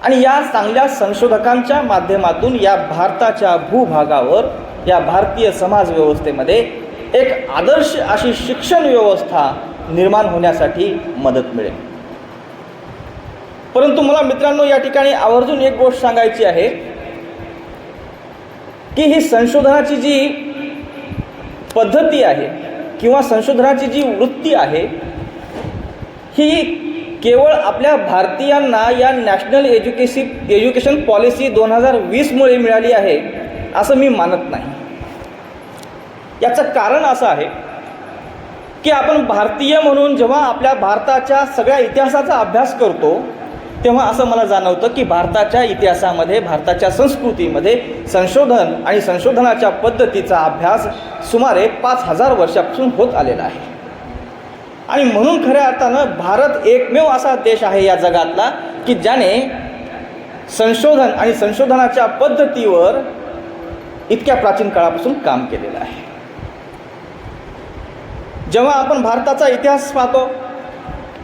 आणि या चांगल्या संशोधकांच्या माध्यमातून या भारताच्या भूभागावर, या भारतीय समाज व्यवस्थेमध्ये एक आदर्श अशी शिक्षण व्यवस्था निर्माण होण्यासाठी मदत मिळेल. परंतु मला मित्रांनो या ठिकाणी आवर्जून एक गोष्ट सांगायची आहे की ही संशोधनाची जी पद्धती आहे किंवा संशोधनाची जी वृत्ती आहे ही केवळ आपल्या भारतीयांना या नॅशनल एज्युकेशन पॉलिसी 2020मुळे मिळाली आहे असं मी मानत नाही. याचं कारण असं आहे की आपण भारतीय म्हणून जेव्हा आपल्या भारताच्या सगळ्या इतिहासाचा अभ्यास करतो तेव्हा असं मला जाणवतं की भारताच्या इतिहासामध्ये, भारताच्या संस्कृतीमध्ये संशोधन आणि संशोधनाच्या पद्धतीचा अभ्यास सुमारे 5000 वर्षापासून होत आलेला आहे. आणि म्हणून खऱ्या अर्थानं भारत एकमेव असा देश आहे या जगातला की ज्याने संशोधन आणि संशोधनाच्या पद्धतीवर इतक्या प्राचीन काळापासून काम केलेलं आहे. जेव्हा आपण भारताचा इतिहास पाहतो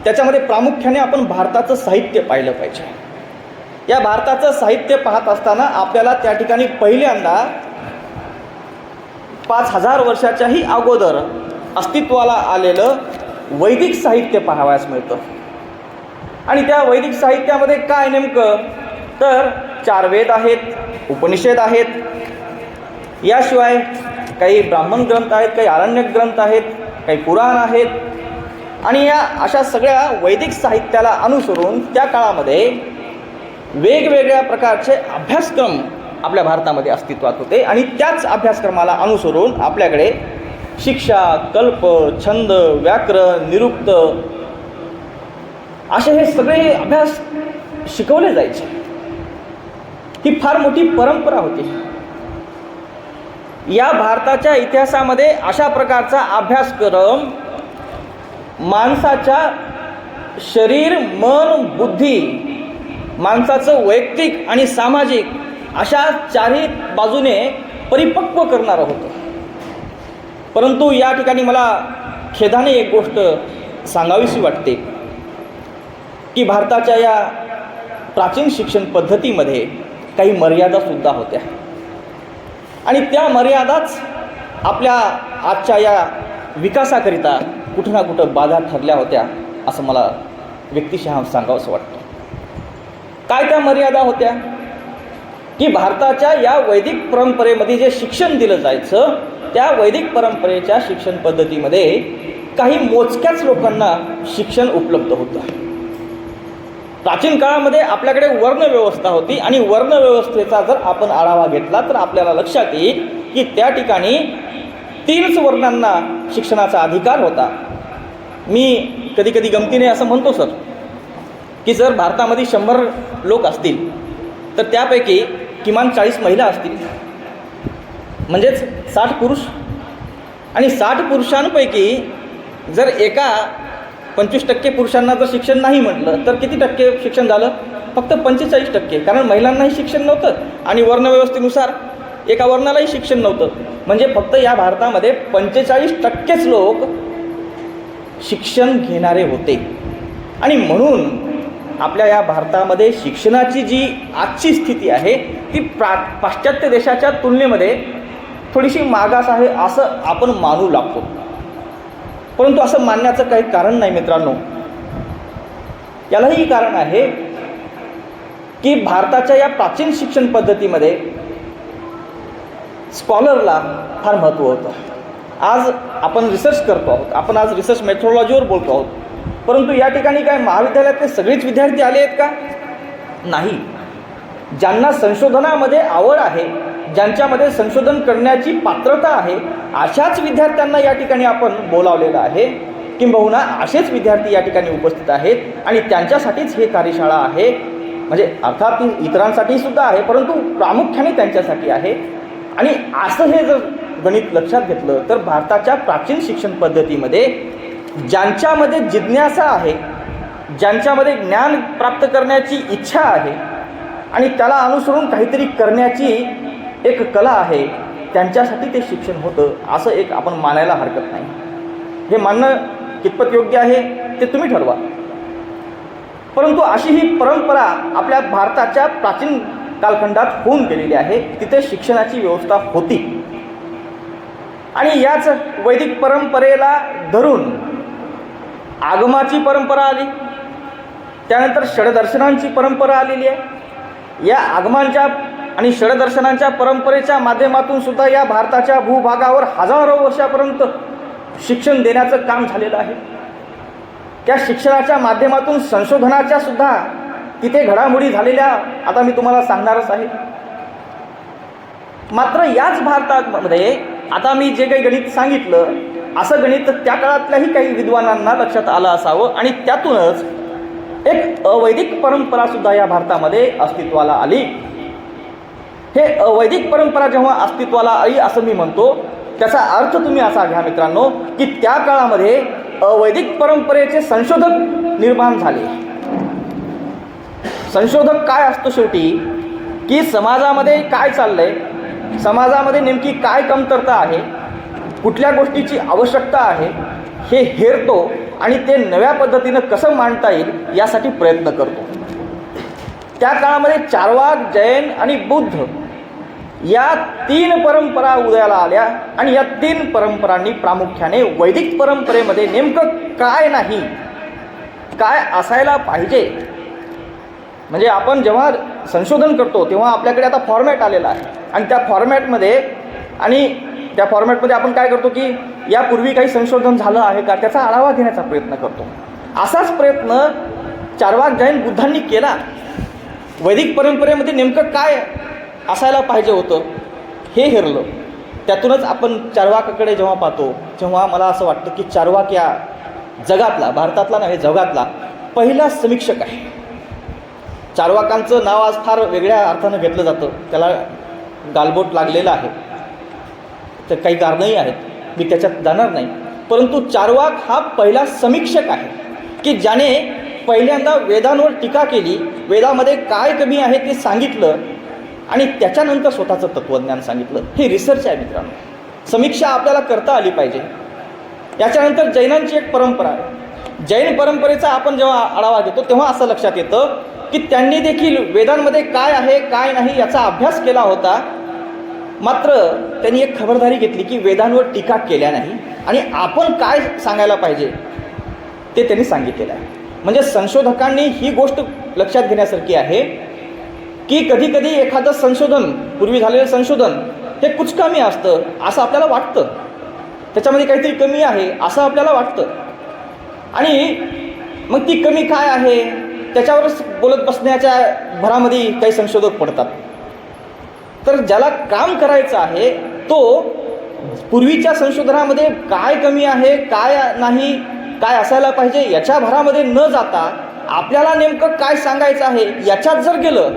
त्याच्यामध्ये प्रामुख्याने आपण भारताचं साहित्य पाहिलं पाहिजे. या भारताचं साहित्य पाहत असताना आपल्याला त्या ठिकाणी पहिल्यांदा 5000 वर्षाच्याही अगोदर अस्तित्वाला आलेलं वैदिक साहित्य पाहावयास मिळतं. आणि त्या वैदिक साहित्यामध्ये काय नेमकं तर 4 वेद आहेत, उपनिषद आहेत, याशिवाय काही ब्राह्मण ग्रंथ आहेत, काही आरण्यक ग्रंथ आहेत, काही पुराण आहेत. आणि या अशा सगळ्या वैदिक साहित्याला अनुसरून त्या काळामध्ये वेगवेगळ्या प्रकारचे अभ्यासक्रम आपल्या भारतामध्ये अस्तित्वात होते. आणि त्याच अभ्यासक्रमाला अनुसरून आपल्याकडे शिक्षा, कल्प, छंद, व्याकरण, निरुक्त असे हे सगळे अभ्यास शिकवले जायचे. ही फार मोठी परंपरा होती. या भारताच्या इतिहासामध्ये अशा प्रकारचा अभ्यासक्रम माणसाच्या शरीर, मन, बुद्धी, माणसाचं वैयक्तिक आणि सामाजिक अशा चारही बाजूने परिपक्व करणारं होतं. परंतु या ठिकाणी मला खेदाने एक गोष्ट सांगावीशी वाटते की भारताच्या या प्राचीन शिक्षण पद्धतीमध्ये काही मर्यादासुद्धा होत्या. आणि त्या मर्यादाच आपल्या आजच्या या विकासाकरिता कुठं ना कुठं बाधा ठरल्या होत्या असं मला व्यक्तिशः सांगावंसं वाटतं. काय त्या मर्यादा होत्या की भारताच्या या वैदिक परंपरेमध्ये जे शिक्षण दिलं जायचं त्या वैदिक परंपरेच्या शिक्षण पद्धतीमध्ये काही मोजक्याच लोकांना शिक्षण उपलब्ध होतं. प्राचीन काळामध्ये आपल्याकडे वर्णव्यवस्था होती आणि वर्णव्यवस्थेचा जर आपण आढावा घेतला तर आपल्याला लक्षात येईल की त्या ठिकाणी 3च वर्णांना शिक्षणाचा अधिकार होता. मी कधी कधी गमतीने असं म्हणतो सर की जर भारतामध्ये 100 लोक असतील तर त्यापैकी किमान 40 महिला असतील, म्हणजेच 60 पुरुष. आणि 60 पुरुषांपैकी जर एका 25% पुरुषांना जर शिक्षण नाही म्हटलं तर किती टक्के शिक्षण झालं? फक्त 45%. कारण महिलांनाही शिक्षण नव्हतं आणि वर्णव्यवस्थेनुसार एका वर्णालाही शिक्षण नव्हतं. म्हणजे फक्त या भारतामध्ये 45%च लोक शिक्षण घेणारे होते. आणि म्हणून आपल्या या भारतामध्ये शिक्षणाची जी आजची स्थिती आहे ती पाश्चात्य देशाच्या तुलनेमध्ये थोडीशी मागास आहे असं आपण मानू लागतो. परंतु असं मानण्याचं काही कारण नाही मित्रांनो. यालाही कारण आहे की भारताच्या या प्राचीन शिक्षण पद्धतीमध्ये स्कॉलरला फार महत्त्व होतं. आज आपण रिसर्च करतो आहोत, आपण आज रिसर्च मेथोडॉलॉजीवर बोलतो आहोत. परंतु या ठिकाणी काय महाविद्यालयातले सगळेच विद्यार्थी आले आहेत का? नाही. ज्यांना संशोधनामध्ये आवड आहे, ज्यांच्यामध्ये संशोधन करण्याची पात्रता आहे, अशाच विद्यार्थ्यांना या ठिकाणी आपण बोलावलेलं आहे. किंबहुना असेच विद्यार्थी या ठिकाणी उपस्थित आहेत आणि त्यांच्यासाठीच हे कार्यशाळा आहे. म्हणजे अर्थात इतरांसाठी सुद्धा आहे परंतु प्रामुख्याने त्यांच्यासाठी आहे. आणि असं हे जर गणित लक्षात घेतलं तर भारताच्या प्राचीन शिक्षण पद्धतीमध्ये ज्यांच्यामध्ये जिज्ञासा आहे, ज्यांच्यामध्ये ज्ञान प्राप्त करण्याची इच्छा आहे आणि त्याला अनुसरून काहीतरी करण्याची एक कला आहे, त्यांच्यासाठी ते शिक्षण होतं असं एक आपण मानायला हरकत नाही. हे मानणं कितपत योग्य आहे ते तुम्ही ठरवा. परंतु अशी ही परंपरा आपल्या भारताच्या प्राचीन कालखंडात होऊन गेलेली आहे. तिथे शिक्षणाची व्यवस्था होती आणि याच वैदिक परंपरेला धरून आगमाची परंपरा आली, त्यानंतर षडदर्शनांची परंपरा आलेली आहे. या आगमांच्या आणि षडदर्शनांच्या परंपरेच्या माध्यमातून सुद्धा या भारताच्या भूभागावर हजारो वर्षापर्यंत शिक्षण देण्याचं काम झालेलं आहे. त्या शिक्षणाच्या माध्यमातून संशोधनाच्या सुद्धा तिथे घडामोडी झालेल्या आता मी तुम्हाला सांगणारच आहे. मात्र याच भारतामध्ये आता मी जे काही गणित सांगितलं, असं गणित त्या काळातल्याही काही विद्वानांना लक्षात आलं असावं आणि त्यातूनच एक अवैदिक परंपरा सुद्धा या भारतामध्ये अस्तित्वाला आली. हे अवैदिक परंपरा जेव्हा अस्तित्वाला आली असं मी म्हणतो, त्याचा अर्थ तुम्ही असा घ्या मित्रांनो की त्या काळामध्ये अवैदिक परंपरेचे संशोधक निर्माण झाले. संशोधक काय असतो शेवटी, की समाजामध्ये काय चाललंय, समाजामध्ये नेमकी काय कमतरता आहे, कुठल्या गोष्टीची आवश्यकता आहे हे हेरतो आणि ते नव्या पद्धतीनं कसं मांडता येईल यासाठी प्रयत्न करतो. त्या काळामध्ये चार्वाक, जैन आणि बुद्ध या 3 परंपरा उदयाला आल्या आणि या 3 परंपरांनी प्रामुख्याने वैदिक परंपरेमध्ये नेमकं काय नाही, काय असायला पाहिजे, म्हणजे आपण जेव्हा संशोधन करतो तेव्हा आपल्याकडे आता फॉर्मॅट आलेला आहे आणि त्या फॉर्मॅटमध्ये आपण काय करतो की यापूर्वी काही संशोधन झालं आहे का त्याचा आढावा घेण्याचा प्रयत्न करतो. असाच प्रयत्न चार्वाक, जैन, बुद्धांनी केला. वैदिक परंपरेमध्ये नेमकं काय असायला पाहिजे होतं हे हेरलं. त्यातूनच आपण चार्वाकाकडे जेव्हा पाहतो तेव्हा मला असं वाटतं की चार्वाक या जगातला, भारतातला नाही जगातला पहिला समीक्षक आहे. चार्वाकांचं नाव आज फार वेगळ्या अर्थानं घेतलं जातं, त्याला गालबोट लागलेलं आहे, तर काही कारणंही आहेत, मी त्याच्यात जाणार नाही. परंतु चार्वाक हा पहिला समीक्षक आहे की ज्याने पहिल्यांदा वेदांवर टीका केली, वेदामध्ये काय कमी आहे ते सांगितलं आणि त्याच्यानंतर स्वतःचं तत्त्वज्ञान सांगितलं. हे रिसर्च आहे मित्रांनो, समीक्षा आपल्याला करता आली पाहिजे. याच्यानंतर जैनांची एक परंपरा आहे. जैन परंपरेचा आपण जेव्हा आढावा घेतो तेव्हा असं लक्षात येतं की त्यांनी देखील वेदांमध्ये काय आहे काय नाही याचा अभ्यास केला होता. मात्र त्यांनी एक खबरदारी घेतली की वेदांवर टीका केल्या नाही आणि आपण काय सांगायला पाहिजे ते त्यांनी सांगितलेलं आहे. म्हणजे संशोधकांनी ही गोष्ट लक्षात घेण्यासारखी आहे की कधी कधी एखादं संशोधन, पूर्वी झालेलं संशोधन हे कुचकामी असतं असं आपल्याला वाटतं, त्याच्यामध्ये काहीतरी कमी आहे असं आपल्याला वाटतं आणि मग ती कमी काय आहे त्याच्यावरच बोलत बसण्याच्या भरामध्ये काही संशोधक पडतात. तर ज्याला काम करायचं आहे तो पूर्वीच्या संशोधनामध्ये काय कमी आहे काय नाही, काय असायला पाहिजे याच्या भरामध्ये न जाता आपल्याला नेमकं काय सांगायचं आहे याच्यात जर गेलं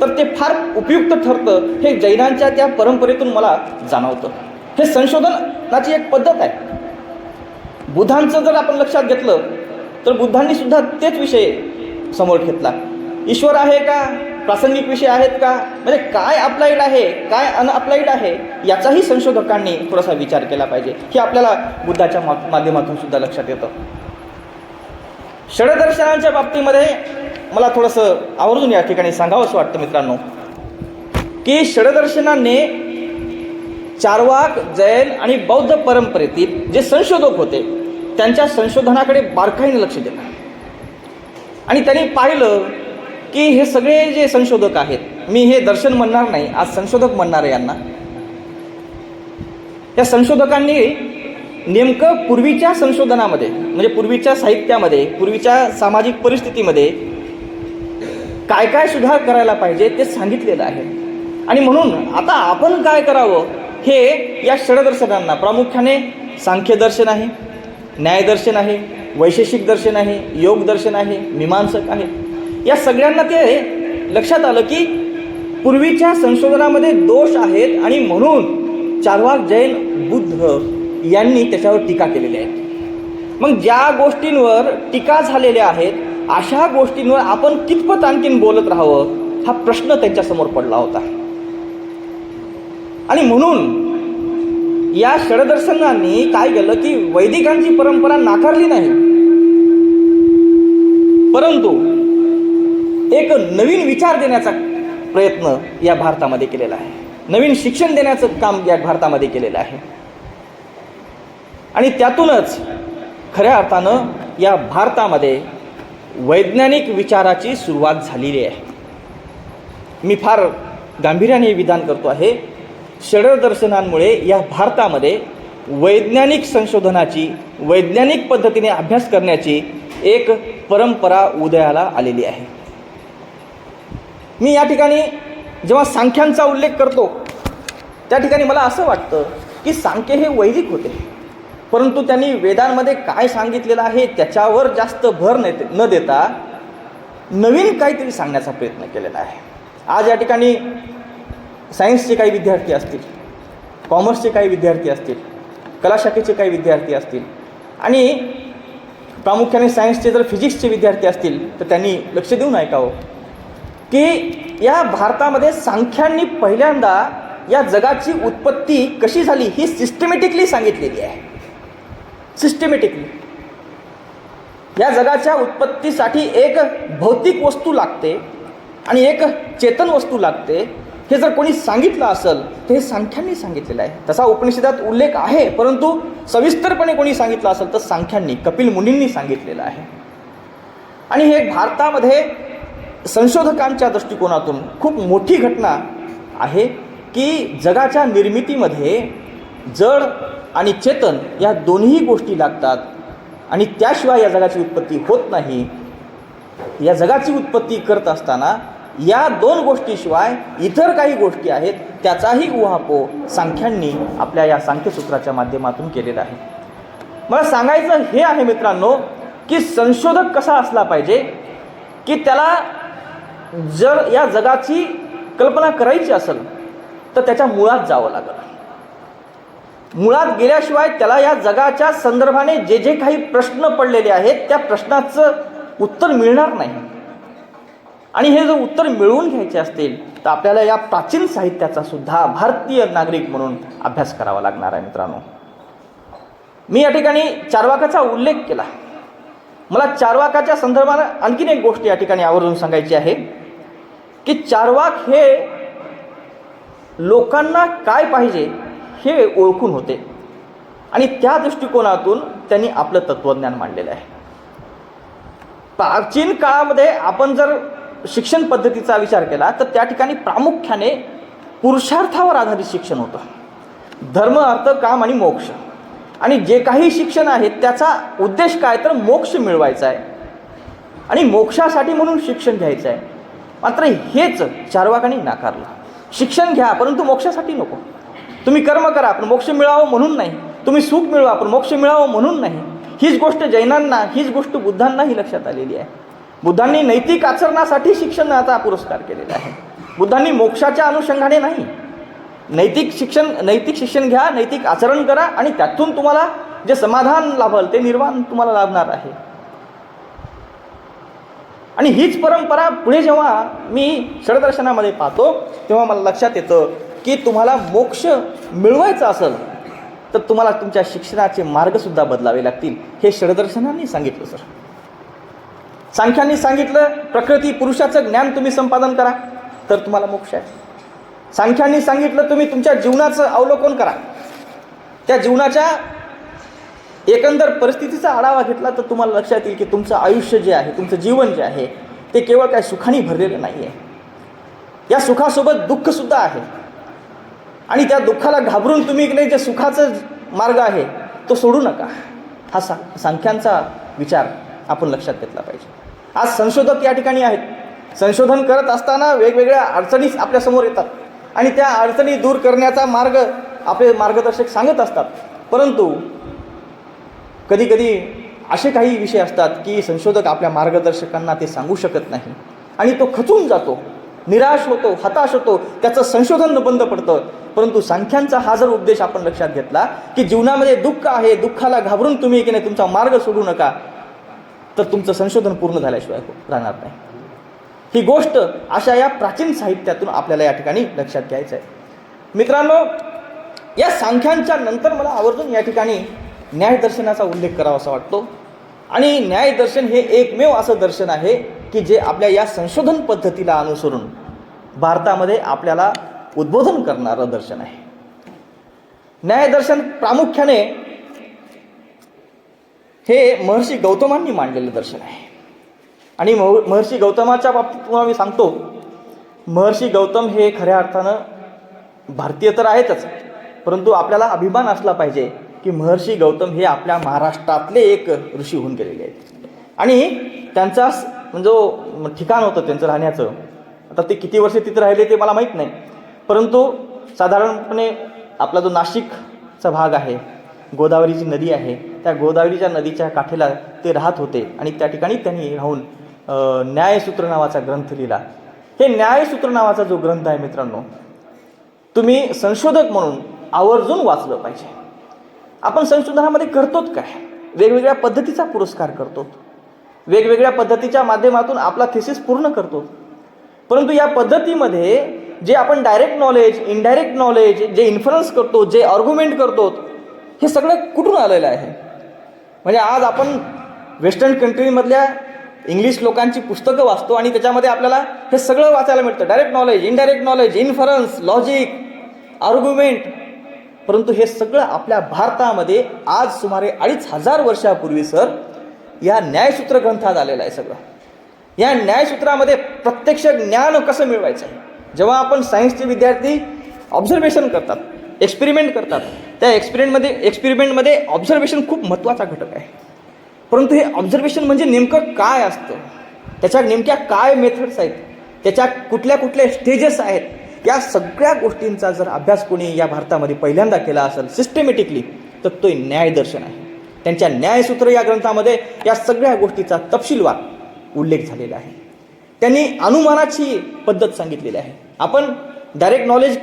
तर ते फार उपयुक्त ठरतं. हे जैनांच्या त्या परंपरेतून मला जाणवतं. हे संशोधनाची एक पद्धत आहे. बुद्धांचं जर आपण लक्षात घेतलं तर बुद्धांनी सुद्धा तेच विषय समोर घेतला. ईश्वर आहे का, प्रासंगिक विषय आहेत का, म्हणजे काय अप्लाइड आहे काय अनअप्लाइड आहे याचाही संशोधकांनी थोडासा विचार केला पाहिजे. हे आपल्याला बुद्धाच्या माध्यमातून सुद्धा लक्षात येतं. षडदर्शनांच्या बाबतीमध्ये मला थोडंसं आवर्जून या ठिकाणी सांगावं असं वाटतं मित्रांनो की षडदर्शनाने चार्वाक, जैन आणि बौद्ध परंपरेतील जे संशोधक होते त्यांच्या संशोधनाकडे बारकाईने लक्ष दिलं आणि त्यांनी पाहिलं की हे सगळे जे संशोधक आहेत, मी हे दर्शन म्हणणार नाही, आज संशोधक म्हणणार आहे यांना, या संशोधकांनी नेमकं पूर्वीच्या संशोधनामध्ये म्हणजे पूर्वीच्या साहित्यामध्ये, पूर्वीच्या सामाजिक परिस्थितीमध्ये काय काय सुधार करायला पाहिजे ते सांगितलेलं आहे. आणि म्हणून आता आपण काय करावं हे या षडदर्शनांना, प्रामुख्याने सांख्यदर्शन आहे, न्यायदर्शन आहे, वैशेषिक दर्शन आहे, योग दर्शन आहे, मीमांसक आहे, या सगळ्यांना ते लक्षात आलं की पूर्वीच्या संशोधनामध्ये दोष आहेत आणि म्हणून चार्वाक, जैन, बुद्ध यांनी त्याच्यावर टीका केलेली आहे. मग ज्या गोष्टींवर टीका झालेल्या आहेत अशा गोष्टींवर आपण कितपत आणखीन बोलत राहावं हा प्रश्न त्यांच्यासमोर पडला होता. आणि म्हणून या षडदर्शनांनी काय केलं की वैदिकांची परंपरा नाकारली नाही, परंतु एक नवीन विचार देण्याचा प्रयत्न या भारतामध्ये केलेला आहे, नवीन शिक्षण देण्याचं काम या भारतामध्ये केलेलं आहे. आणि त्यातूनच खऱ्या अर्थानं या भारतामध्ये वैज्ञानिक विचाराची सुरुवात झालेली आहे. मी फार गांभीर्याने हे विधान करतो आहे. षड्यंत्र दर्शनांमुळे या भारतामध्ये वैज्ञानिक संशोधनाची, वैज्ञानिक पद्धतीने अभ्यास करण्याची एक परंपरा उदयाला आलेली आहे. मी या ठिकाणी जेव्हा सांख्यांचा उल्लेख करतो त्या ठिकाणी मला असं वाटतं की सांख्य हे वैदिक होते, परंतु त्यांनी वेदांमध्ये काय सांगितलेलं आहे त्याच्यावर जास्त भर न देता नवीन काहीतरी सांगण्याचा प्रयत्न केलेला आहे. आज या ठिकाणी सायन्सचे काही विद्यार्थी असतील, कॉमर्सचे काही विद्यार्थी असतील, कला शाखेचे काही विद्यार्थी असतील आणि प्रामुख्याने सायन्सचे जर फिजिक्सचे विद्यार्थी असतील तर त्यांनी लक्ष देऊन ऐकावं की या भारतामध्ये सांख्यांनी पहिल्यांदा या जगाची उत्पत्ती कशी झाली ही सिस्टमॅटिकली सांगितलेली आहे. सिस्टमॅटिकली या जगाच्या उत्पत्तीसाठी एक भौतिक वस्तू लागते आणि एक चेतन वस्तू लागते. हे जर कोणी सांगितलं असेल तर हे सांख्यांनी सांगितलेलं आहे. तसा उपनिषदात उल्लेख आहे, परंतु सविस्तरपणे कोणी सांगितलं असेल तर सांख्यांनी, कपिल मुनींनी सांगितलेलं आहे. आणि हे भारतामध्ये संशोधकांच्या दृष्टिकोनातून खूप मोठी घटना आहे की जगाच्या निर्मितीमध्ये जड आणि चेतन या दोन्ही गोष्टी लागतात आणि त्याशिवाय या जगाची उत्पत्ती होत नाही. या जगाची उत्पत्ती करत असताना या दोन गोष्टीशिवाय इतर काही गोष्टी आहेत त्याचाही उहापोह सांख्यांनी आपल्या या सांख्यसूत्राच्या माध्यमातून केलेला आहे. मला सांगायचं हे आहे मित्रांनो की संशोधक कसा असला पाहिजे की त्याला जर या जगाची कल्पना करायची असेल तर त्याच्या मुळात जावं लागेल. मुळात गेल्याशिवाय त्याला या जगाच्या संदर्भाने जे जे काही प्रश्न पडलेले आहेत त्या प्रश्नाचं उत्तर मिळणार नाही. आणि हे जर उत्तर मिळवून घ्यायचे असतील तर आपल्याला या प्राचीन साहित्याचा सुद्धा भारतीय नागरिक म्हणून अभ्यास करावा लागणार आहे. मित्रांनो, मी या ठिकाणी चार्वाकाचा उल्लेख केला. मला चार्वाकाच्या संदर्भाने आणखीन एक गोष्ट या ठिकाणी आवर्जून सांगायची आहे की चार्वाक हे लोकांना काय पाहिजे हे ओळखून होते आणि त्या दृष्टिकोनातून त्यांनी आपलं तत्त्वज्ञान मांडलेलं आहे. प्राचीन काळामध्ये आपण जर शिक्षण पद्धतीचा विचार केला तर त्या ठिकाणी प्रामुख्याने पुरुषार्थावर आधारित शिक्षण होतं. धर्म, अर्थ, काम आणि मोक्ष. आणि जे काही शिक्षण आहे त्याचा उद्देश काय तर मोक्ष मिळवायचा आहे आणि मोक्षासाठी म्हणून शिक्षण घ्यायचं आहे. मात्र हेच चार्वाकांनी नाकारलं. शिक्षण घ्या परंतु मोक्षासाठी नको. तुम्ही कर्म करा पण मोक्ष मिळावं म्हणून नाही. तुम्ही सुख मिळवा पण मोक्ष मिळावं म्हणून नाही. हीच गोष्ट जैनांना, हीच गोष्ट बुद्धांनाही लक्षात आलेली आहे. बुद्धांनी नैतिक आचरणासाठी शिक्षणाचा पुरस्कार केलेला आहे. बुद्धांनी मोक्षाच्या अनुषंगाने नाही. नैतिक शिक्षण घ्या, नैतिक आचरण करा आणि त्यातून तुम्हाला जे समाधान लाभल ते निर्वाण तुम्हाला लाभणार आहे. आणि हीच परंपरा पुढे जेव्हा मी षड्दर्शनामध्ये पाहतो तेव्हा मला लक्षात येतं की तुम्हाला मोक्ष मिळवायचा असेल तर तुम्हाला तुमच्या शिक्षणाचे मार्गसुद्धा बदलावे लागतील. हे षड्दर्शनांनी सांगितलं. सर, सांख्यांनी सांगितलं प्रकृती पुरुषाचं ज्ञान तुम्ही संपादन करा तर तुम्हाला मोक्ष आहे. सांख्यांनी सांगितलं तुम्ही तुमच्या जीवनाचं अवलोकन करा, त्या जीवनाच्या एकंदर परिस्थितीचा आढावा घेतला तर तुम्हाला लक्षात येईल की तुमचं आयुष्य जे आहे, तुमचं जीवन जे आहे ते केवळ काय सुखाने भरलेलं नाही आहे. या सुखासोबत दुःखसुद्धा आहे आणि त्या दुःखाला घाबरून तुम्ही की नाही जे सुखाचं मार्ग आहे तो सोडू नका. हा सांख्यांचा विचार आपण लक्षात घेतला पाहिजे. आज संशोधक या ठिकाणी आहेत. संशोधन करत असताना वेगवेगळ्या अडचणी आपल्यासमोर येतात आणि त्या अडचणी दूर करण्याचा मार्ग आपले मार्गदर्शक सांगत असतात. परंतु कधीकधी असे काही विषय असतात की संशोधक आपल्या मार्गदर्शकांना ते सांगू शकत नाही आणि तो खचून जातो, निराश होतो, हताश होतो, त्याचं संशोधन बंद पडतं. परंतु सांख्यांचा हा जर उद्देश आपण लक्षात घेतला की जीवनामध्ये दुःख आहे, दुःखाला घाबरून तुम्ही की नाही तुमचा मार्ग सोडू नका, तर तुमचं संशोधन पूर्ण झाल्याशिवाय राहणार नाही. ही गोष्ट अशा या प्राचीन साहित्यातून आपल्याला या ठिकाणी लक्षात घ्यायचं आहे. मित्रांनो, या सांख्यांच्या नंतर मला आवर्जून या ठिकाणी न्यायदर्शनाचा उल्लेख करावा असा वाटतो. आणि न्यायदर्शन हे एकमेव असं दर्शन आहे की जे आपल्या या संशोधन पद्धतीला अनुसरून भारतामध्ये आपल्याला उद्बोधन करणारं दर्शन आहे. न्यायदर्शन प्रामुख्याने हे महर्षी गौतमांनी मांडलेलं दर्शन आहे. आणि महर्षी गौतमाच्या बाबतीत तुम्हाला मी सांगतो, महर्षी गौतम हे खऱ्या अर्थानं भारतीय तर आहेतच, परंतु आपल्याला अभिमान असला पाहिजे की महर्षी गौतम हे आपल्या महाराष्ट्रातले एक ऋषी होऊन गेलेले आहेत. आणि त्यांचा जो ठिकाण होतं त्यांचं राहण्याचं, आता ते किती वर्ष तिथे राहिले ते मला माहीत नाही, परंतु साधारणपणे आपला जो नाशिकचा भाग आहे, गोदावरीची नदी आहे, त्या गोदावरीच्या नदीच्या काठेला ते राहत होते. आणि त्या ठिकाणी त्यांनी राहून न्यायसूत्र नावाचा ग्रंथ लिहिला. हे न्यायसूत्र नावाचा जो ग्रंथ आहे मित्रांनो, तुम्ही संशोधक म्हणून आवर्जून वाचलं पाहिजे. आपण संशोधनामध्ये करतोत काय, वेगवेगळ्या पद्धतीचा पुरस्कार करतो, वेगवेगळ्या पद्धतीच्या माध्यमातून आपला थिसिस पूर्ण करतो, परंतु या पद्धतीमध्ये जे आपण डायरेक्ट नॉलेज, इनडायरेक्ट नॉलेज, जे इन्फरन्स करतो, जे आर्ग्युमेंट करतो, हे सगळं कुठून आलेलं आहे. म्हणजे आज आपण वेस्टर्न कंट्रीमधल्या इंग्लिश लोकांची पुस्तकं वाचतो आणि त्याच्यामध्ये आपल्याला हे सगळं वाचायला मिळतं, direct knowledge, indirect knowledge, inference, logic, argument, परंतु हे सगळं आपल्या भारतामध्ये आज सुमारे 2500 वर्षापूर्वी सर या न्यायसूत्र ग्रंथात आलेलं आहे. सगळं या न्यायसूत्रामध्ये प्रत्यक्ष ज्ञान कसं मिळवायचं आहे. जेव्हा आपण सायन्सचे विद्यार्थी ऑब्झर्वेशन करतात, एक्सपेरिमेंट करतात, त्या एक्सपेरिमेंटमध्ये ऑब्झर्वेशन खूप महत्त्वाचा घटक आहे. परंतु हे ऑब्झर्वेशन म्हणजे नेमकं काय असतं, त्याच्या नेमक्या काय मेथड्स आहेत, त्याच्या कुठल्या कुठल्या स्टेजेस आहेत, या सगळ्या गोष्टींचा जर अभ्यास कोणी या भारतामध्ये पहिल्यांदा केला असेल सिस्टमॅटिकली, तर तो न्यायदर्शन आहे. त्यांच्या न्यायसूत्र या ग्रंथामध्ये या सगळ्या गोष्टीचा तपशीलवार उल्लेख झालेला आहे. त्यांनी अनुमानाची पद्धत सांगितलेली आहे. आपण डायरेक्ट नॉलेज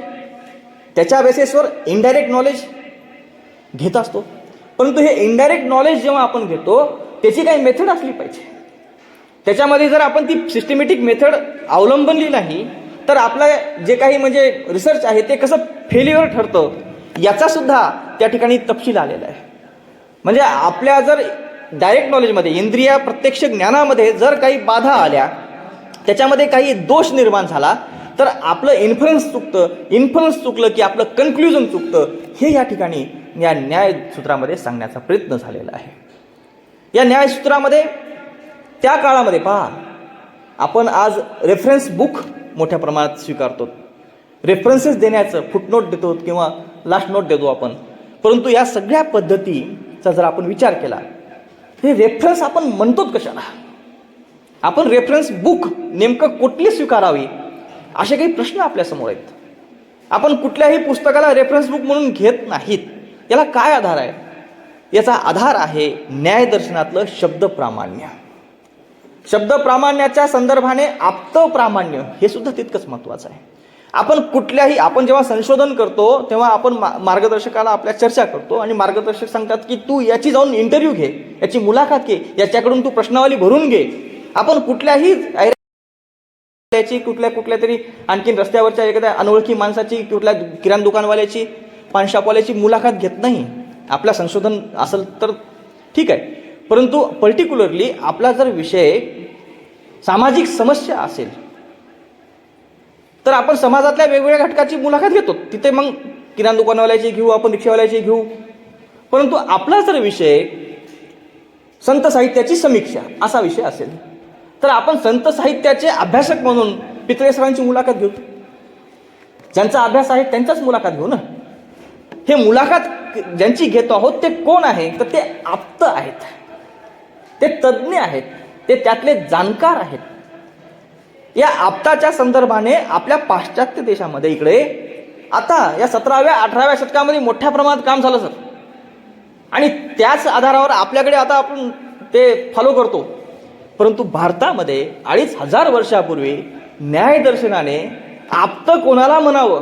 त्याच्या बेसिसवर इनडायरेक्ट नॉलेज घेत असतो, परंतु हे इनडायरेक्ट नॉलेज जेव्हा आपण घेतो त्याची काही मेथड असली पाहिजे. त्याच्यामध्ये जर आपण ती सिस्टमॅटिक मेथड अवलंबली नाही तर आपलं जे काही म्हणजे रिसर्च आहे ते कसं फेल्युअर ठरतं याचा सुद्धा त्या ठिकाणी तपशील आलेला आहे. म्हणजे आपल्या जर डायरेक्ट नॉलेजमध्ये, इंद्रिय प्रत्यक्ष ज्ञानामध्ये जर काही बाधा आल्या, त्याच्यामध्ये काही दोष निर्माण झाला, तर आपलं इन्फरन्स चुकलं की आपलं कन्क्ल्युजन चुकतं, हे या ठिकाणी या न्यायसूत्रामध्ये सांगण्याचा प्रयत्न झालेला आहे. या न्यायसूत्रामध्ये त्या काळामध्ये पहा, आपण आज रेफरन्स बुक मोठ्या प्रमाणात स्वीकारतो, रेफरन्सेस देण्याचं फुटनोट देतो किंवा लास्ट नोट देतो आपण, परंतु या सगळ्या पद्धतीचा जर आपण विचार केला, हे रेफरन्स आपण म्हणतो कशाला, आपण रेफरन्स बुक नेमकं कुठली स्वीकारावी असे काही प्रश्न आपल्यासमोर आहेत. आपण कुठल्याही पुस्तकाला रेफरन्स बुक म्हणून घेत नाहीत. याला काय आधार आहे? याचा आधार आहे न्यायदर्शनातलं शब्द प्रामाण्य. शब्द प्रामाण्याच्या संदर्भाने आप्त प्रामाण्य हे सुद्धा तितकंच महत्त्वाचं आहे. आपण जेव्हा संशोधन करतो तेव्हा आपण मार्गदर्शकाला आपल्या चर्चा करतो आणि मार्गदर्शक सांगतात की तू याची जाऊन इंटरव्ह्यू घे, याची मुलाखत घे, याच्याकडून तू प्रश्नावली भरून घे. आपण कुठल्याही कुठल्या तरी आणखीन रस्त्यावरच्या एखाद्या अनोळखी माणसाची, कुठल्या किराणा दुकानवाल्याची, पानशॉपवाल्याची मुलाखत घेत नाही. आपलं संशोधन असेल तर ठीक आहे, परंतु पर्टिक्युलरली आपला जर विषय सामाजिक समस्या असेल तर आपण समाजातल्या वेगवेगळ्या घटकाची मुलाखत घेतो. तिथे मग किराणा दुकानवाल्याची घेऊ, आपण रिक्षावाल्याची घेऊ. परंतु आपला जर विषय संत साहित्याची समीक्षा असा विषय असेल तर आपण संत साहित्याचे अभ्यासक म्हणून पितळे सरांची मुलाखत घेऊ, ज्यांचा अभ्यास आहे त्यांचाच मुलाखत घेऊ ना. हे मुलाखत ज्यांची घेतो आहोत ते कोण आहे? तर ते आप्त आहेत, ते तज्ज्ञ आहेत, ते त्यातले जाणकार आहेत. या आप्ताच्या संदर्भाने आपल्या पाश्चात्य देशामध्ये इकडे आता या 17व्या-18व्या शतकामध्ये मोठ्या प्रमाणात काम झालं सर, आणि त्याच आधारावर आपल्याकडे आता आपण ते फॉलो करतो. परंतु भारतामध्ये 2500 वर्षापूर्वी न्यायदर्शनाने आप्त कोणाला म्हणावं,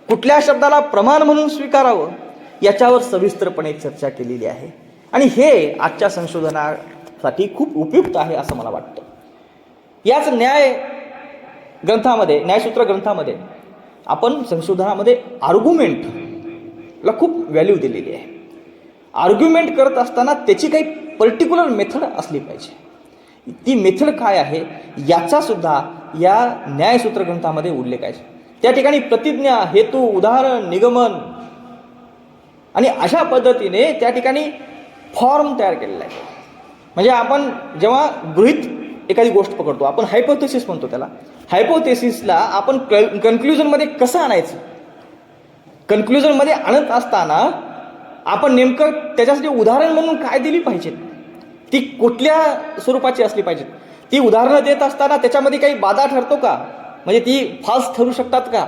कुठल्या शब्दाला प्रमाण म्हणून स्वीकारावं, याच्यावर सविस्तरपणे चर्चा केलेली आहे. आणि हे आजच्या संशोधनासाठी खूप उपयुक्त आहे असं मला वाटतं. याच न्यायसूत्र ग्रंथामध्ये आपण संशोधनामध्ये आर्ग्युमेंटला खूप व्हॅल्यू दिलेली आहे. आर्ग्युमेंट करत असताना त्याची काही पर्टिक्युलर मेथड असली पाहिजे. ती मेथड काय आहे याचा सुद्धा या न्यायसूत्र ग्रंथामध्ये उल्लेख आहे. त्या ठिकाणी प्रतिज्ञा, हेतू, उदाहरण, निगमन आणि अशा पद्धतीने त्या ठिकाणी फॉर्म तयार केलेला आहे. म्हणजे आपण जेव्हा गृहीत एखादी गोष्ट पकडतो, आपण हायपोथेसिस म्हणतो त्याला. हायपोथेसिसला आपण कन्क्ल्युजनमध्ये कसं आणायचं, कन्क्ल्युजनमध्ये आणत असताना आपण नेमकं त्याच्यासाठी उदाहरण म्हणून काय दिली पाहिजेत, ती कुठल्या स्वरूपाची असली पाहिजेत, ती उदाहरणं देत असताना त्याच्यामध्ये काही बाधा ठरतो का, म्हणजे ती फॉल्स ठरू शकतात का,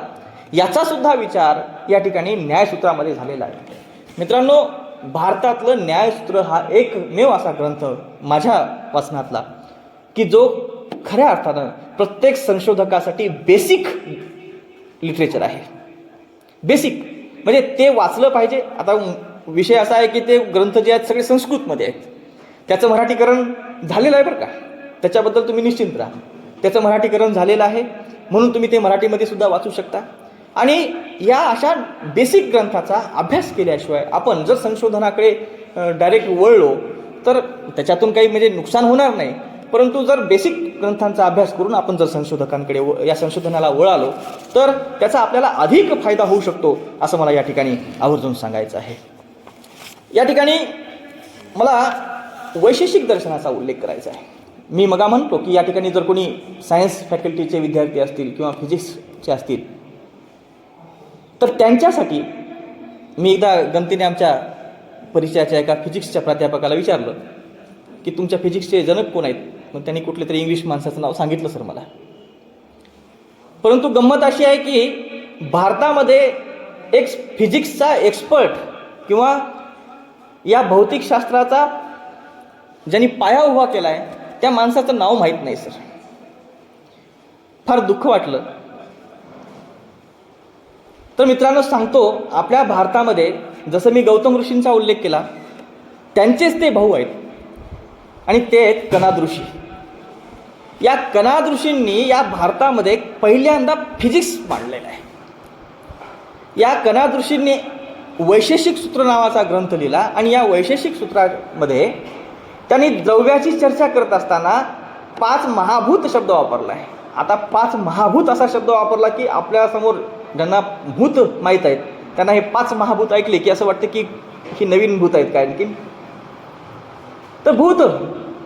याचा सुद्धा विचार या ठिकाणी न्यायसूत्रामध्ये झालेला आहे. मित्रांनो, भारतातलं न्यायसूत्र हा एकमेव असा ग्रंथ माझ्या वाचनातला की जो खऱ्या अर्थानं प्रत्येक संशोधकासाठी बेसिक लिटरेचर आहे. बेसिक म्हणजे ते वाचलं पाहिजे. आता विषय असा आहे की ते ग्रंथ जे आहेत सगळे संस्कृतमध्ये आहेत. त्याचं मराठीकरण झालेलं आहे बरं का, त्याच्याबद्दल तुम्ही निश्चिंत राहा. त्याचं मराठीकरण झालेलं आहे, म्हणून तुम्ही ते मराठीमध्ये सुद्धा वाचू शकता. आणि या अशा बेसिक ग्रंथाचा अभ्यास केल्याशिवाय आपण जर संशोधनाकडे डायरेक्ट वळलो तर त्याच्यातून काही म्हणजे नुकसान होणार नाही. परंतु जर बेसिक ग्रंथांचा अभ्यास करून आपण जर संशोधकांकडे या संशोधनाला वळालो तर त्याचा आपल्याला अधिक फायदा होऊ शकतो, असं मला या ठिकाणी आवर्जून सांगायचं आहे. या ठिकाणी मला वैशेषिक दर्शनाचा उल्लेख करायचा आहे. मी मगा म्हणतो की या ठिकाणी जर कोणी सायन्स फॅकल्टीचे विद्यार्थी असतील किंवा फिजिक्सचे असतील तर त्यांच्यासाठी मी एकदा गमतीने आमच्या परिचयाच्या एका फिजिक्सच्या प्राध्यापकाला विचारलं की तुमच्या फिजिक्सचे जनक कोण आहेत. मग त्यांनी कुठले तरी इंग्लिश माणसाचं नाव सांगितलं सर मला. परंतु गंमत अशी आहे की भारतामध्ये एक फिजिक्सचा एक्सपर्ट किंवा या भौतिकशास्त्राचा ज्यांनी पाया उभा केला आहे त्या माणसाचं नाव माहीत नाही सर. फार दुःख वाटलं. तर मित्रांनो सांगतो, आपल्या भारतामध्ये जसं मी गौतम ऋषींचा उल्लेख केला, त्यांचेच ते भाऊ आहेत आणि ते आहेत कणाद ऋषी. या कणाद ऋषींनी या भारतामध्ये पहिल्यांदा फिजिक्स मांडलेला आहे. या कणाद ऋषींनी वैशेषिक सूत्र नावाचा ग्रंथ लिहिला आणि या वैशेषिक सूत्रामध्ये त्यांनी द्रव्याची चर्चा करत असताना 5 महाभूत शब्द वापरला आहे. आता 5 महाभूत असा शब्द वापरला की आपल्यासमोर ज्यांना भूत माहीत आहेत त्यांना हे 5 महाभूत ऐकले की असं वाटतं की ही नवीन भूत आहेत काय आणखीन. तर भूत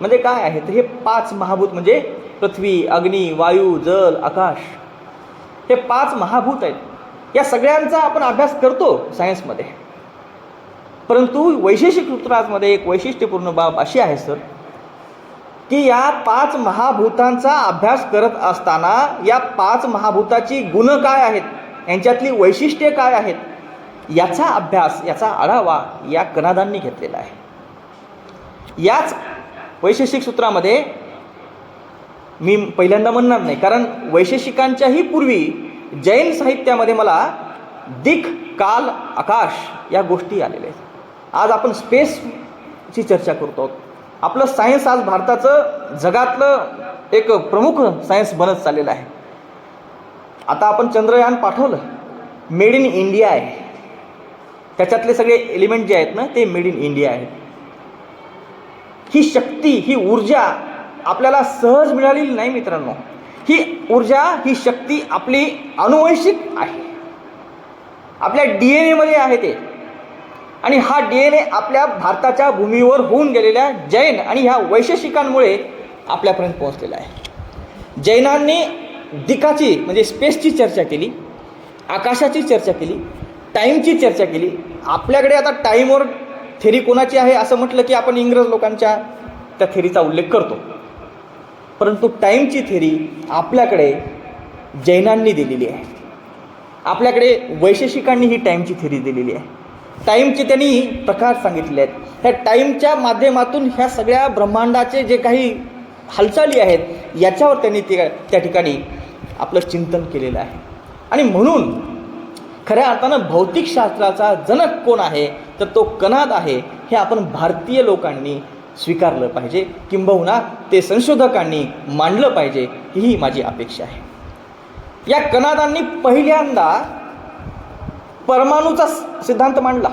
म्हणजे काय आहे, तर हे 5 महाभूत म्हणजे पृथ्वी, अग्नी, वायू, जल, आकाश, हे 5 महाभूत आहेत. या सगळ्यांचा आपण अभ्यास करतो सायन्समध्ये. परंतु वैशेषिक सूत्रामध्ये एक वैशिष्ट्यपूर्ण बाब अशी आहे सर की या 5 महाभूतांचा अभ्यास करत असताना या 5 महाभूताची गुण काय आहेत, यांच्यातली वैशिष्ट्ये काय आहेत, याचा अभ्यास, याचा आढावा या कणादांनी घेतलेला आहे. याच वैशेषिक सूत्रामध्ये मी पहिल्यांदा म्हणणार नाही, कारण वैशेषिकांच्याही पूर्वी जैन साहित्यामध्ये मला दिक, काल, आकाश या गोष्टी आलेल्या आहेत. आज आपण स्पेसची चर्चा करतो. आपलं सायन्स आज भारताचं जगातलं एक प्रमुख सायन्स बनत चाललेलं आहे. आता आपण चंद्रयान पाठवलं, मेड इन इंडिया आहे. त्याच्यातले सगळे एलिमेंट जे आहेत ना ते मेड इन इंडिया आहेत. ही शक्ती, ही ऊर्जा आपल्याला सहज मिळालेली नाही मित्रांनो. ही ऊर्जा, ही शक्ती आपली अनुवंशिक आहे, आपल्या DNA मध्ये आहे ते. आणि हा DNA आपल्या भारताच्या भूमीवर होऊन गेलेल्या जैन आणि ह्या वैशेषिकांमुळे आपल्यापर्यंत पोहोचलेला आहे. जैनांनी दिकाची म्हणजे स्पेसची चर्चा केली, आकाशाची चर्चा केली, टाईमची चर्चा केली. आपल्याकडे आता टाईमवर थेरी कोणाची आहे असं म्हटलं की आपण इंग्रज लोकांच्या त्या थेरीचा उल्लेख करतो. परंतु टाईमची थेरी आपल्याकडे जैनांनी दिलेली आहे. आपल्याकडे वैशेषिकांनी ही टाईमची थेरी दिलेली आहे. टाईमचे त्यांनी प्रकार सांगितले आहेत. ह्या टाईमच्या माध्यमातून ह्या सगळ्या ब्रह्मांडाचे जे काही हालचाली आहेत याच्यावर त्यांनी त्या ठिकाणी आपलं चिंतन केलेलं आहे. आणि म्हणून खऱ्या अर्थानं भौतिकशास्त्राचा जनक कोण आहे तर तो कणाद आहे, हे आपण भारतीय लोकांनी स्वीकारलं पाहिजे, किंबहुना ते संशोधकांनी मांडलं पाहिजे, ही माझी अपेक्षा आहे. या कणादांनी पहिल्यांदा परमाणूचा सिद्धांत मांडला.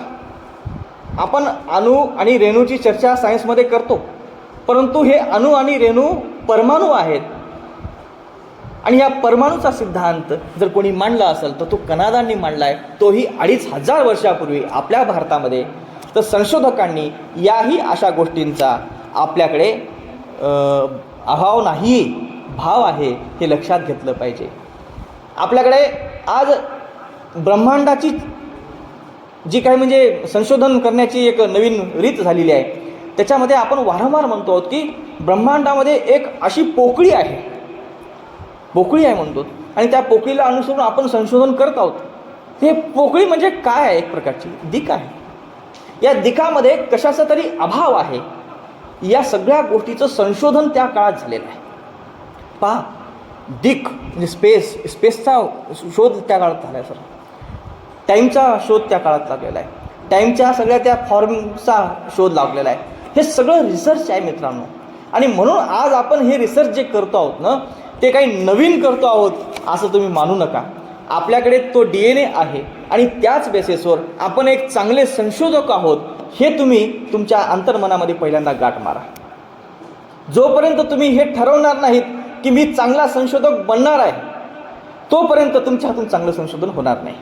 आपण अणू आणि रेणूची चर्चा सायन्समध्ये करतो, परंतु हे अणु आणि रेणू परमाणू आहेत. आणि या परमाणूचा सिद्धांत जर कोणी मांडला असेल तर तो कनाडांनी मांडला आहे, तोही 2500 वर्षापूर्वी आपल्या भारतामध्ये. तर संशोधकांनी याही अशा गोष्टींचा आपल्याकडे अभाव नाही, भाव आहे, हे लक्षात घेतलं पाहिजे. आपल्याकडे आज ब्रह्मांडाची जी काही म्हणजे संशोधन करण्याची एक नवीन रीत झालेली आहे, त्याच्यामध्ये आपण वारंवार म्हणतो आहोत की ब्रह्मांडामध्ये एक अशी पोकळी आहे, पोकळी आहे म्हणतो, आणि त्या पोकळीला अनुसरून आपण संशोधन करत आहोत. हे पोकळी म्हणजे काय आहे? एक प्रकारची दिक आहे. या दिकामध्ये कशाचा तरी अभाव आहे. या सगळ्या गोष्टीचं संशोधन त्या काळात झालेलं आहे. पहा, दिक म्हणजे स्पेसचा शोध त्या काळात झाला आहे. सर, टाईमचा शोध त्या काळात लागलेला आहे. टाईमच्या सगळ्या त्या फॉर्मचा शोध लागलेला आहे. हे सगळं रिसर्च आहे मित्रांनो. आणि म्हणून आज आपण हे रिसर्च जे करतो आहोत ना, ते काही नवीन करतो आहोत असं तुम्ही मानू नका. आपल्याकडे तो DNA आहे आणि त्याच बेसिसवर आपण एक चांगले संशोधक आहोत हे तुम्ही तुमच्या अंतर्मनामध्ये पहिल्यांदा गाठ मारा. जोपर्यंत तुम्ही हे ठरवणार नाहीत की मी चांगला संशोधक बनणार आहे, तोपर्यंत तुमच्या हातून चांगलं संशोधन होणार नाही.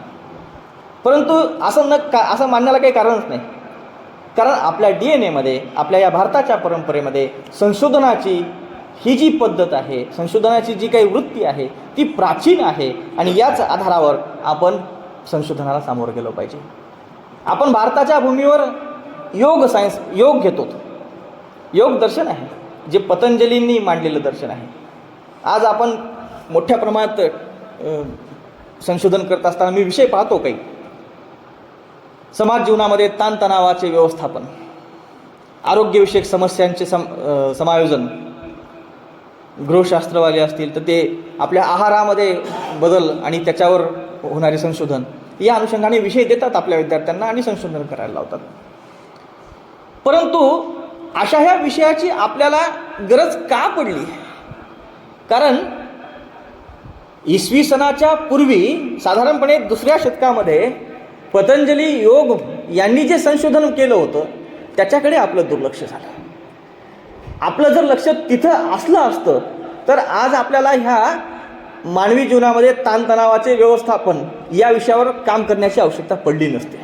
परंतु असं मानण्याला काही कारणच नाही. कारण आपल्या DNA आपल्या या भारताच्या परंपरेमध्ये संशोधनाची ही जी पद्धत आहे, संशोधनाची जी काही वृत्ती आहे ती प्राचीन आहे. आणि याच आधारावर आपण संशोधनाला सामोरं गेलो पाहिजे. आपण भारताच्या भूमीवर योग घेतो. योग दर्शन आहे जे पतंजलींनी मांडलेलं दर्शन आहे. आज आपण मोठ्या प्रमाणात संशोधन करत असताना मी विषय पाहतो काही समाज जीवनामध्ये ताणतणावाचे व्यवस्थापन, आरोग्यविषयक समस्यांचे समायोजन, गृहशास्त्रवाले असतील तर ते आपल्या आहारामध्ये बदल आणि त्याच्यावर होणारे संशोधन या अनुषंगाने विषय देतात आपल्या विद्यार्थ्यांना आणि संशोधन करायला लावतात. परंतु अशा ह्या विषयाची आपल्याला गरज का पडली? कारण इसवी सनाच्या पूर्वी साधारणपणे 2ऱ्या शतकामध्ये पतंजली योग यांनी जे संशोधन केलं होतं त्याच्याकडे आपलं दुर्लक्ष झालं. आपलं जर लक्ष तिथं असलं असतं तर आज आपल्याला ह्या मानवी जीवनामध्ये ताणतणावाचे व्यवस्थापन या विषयावर काम करण्याची आवश्यकता पडली नसते.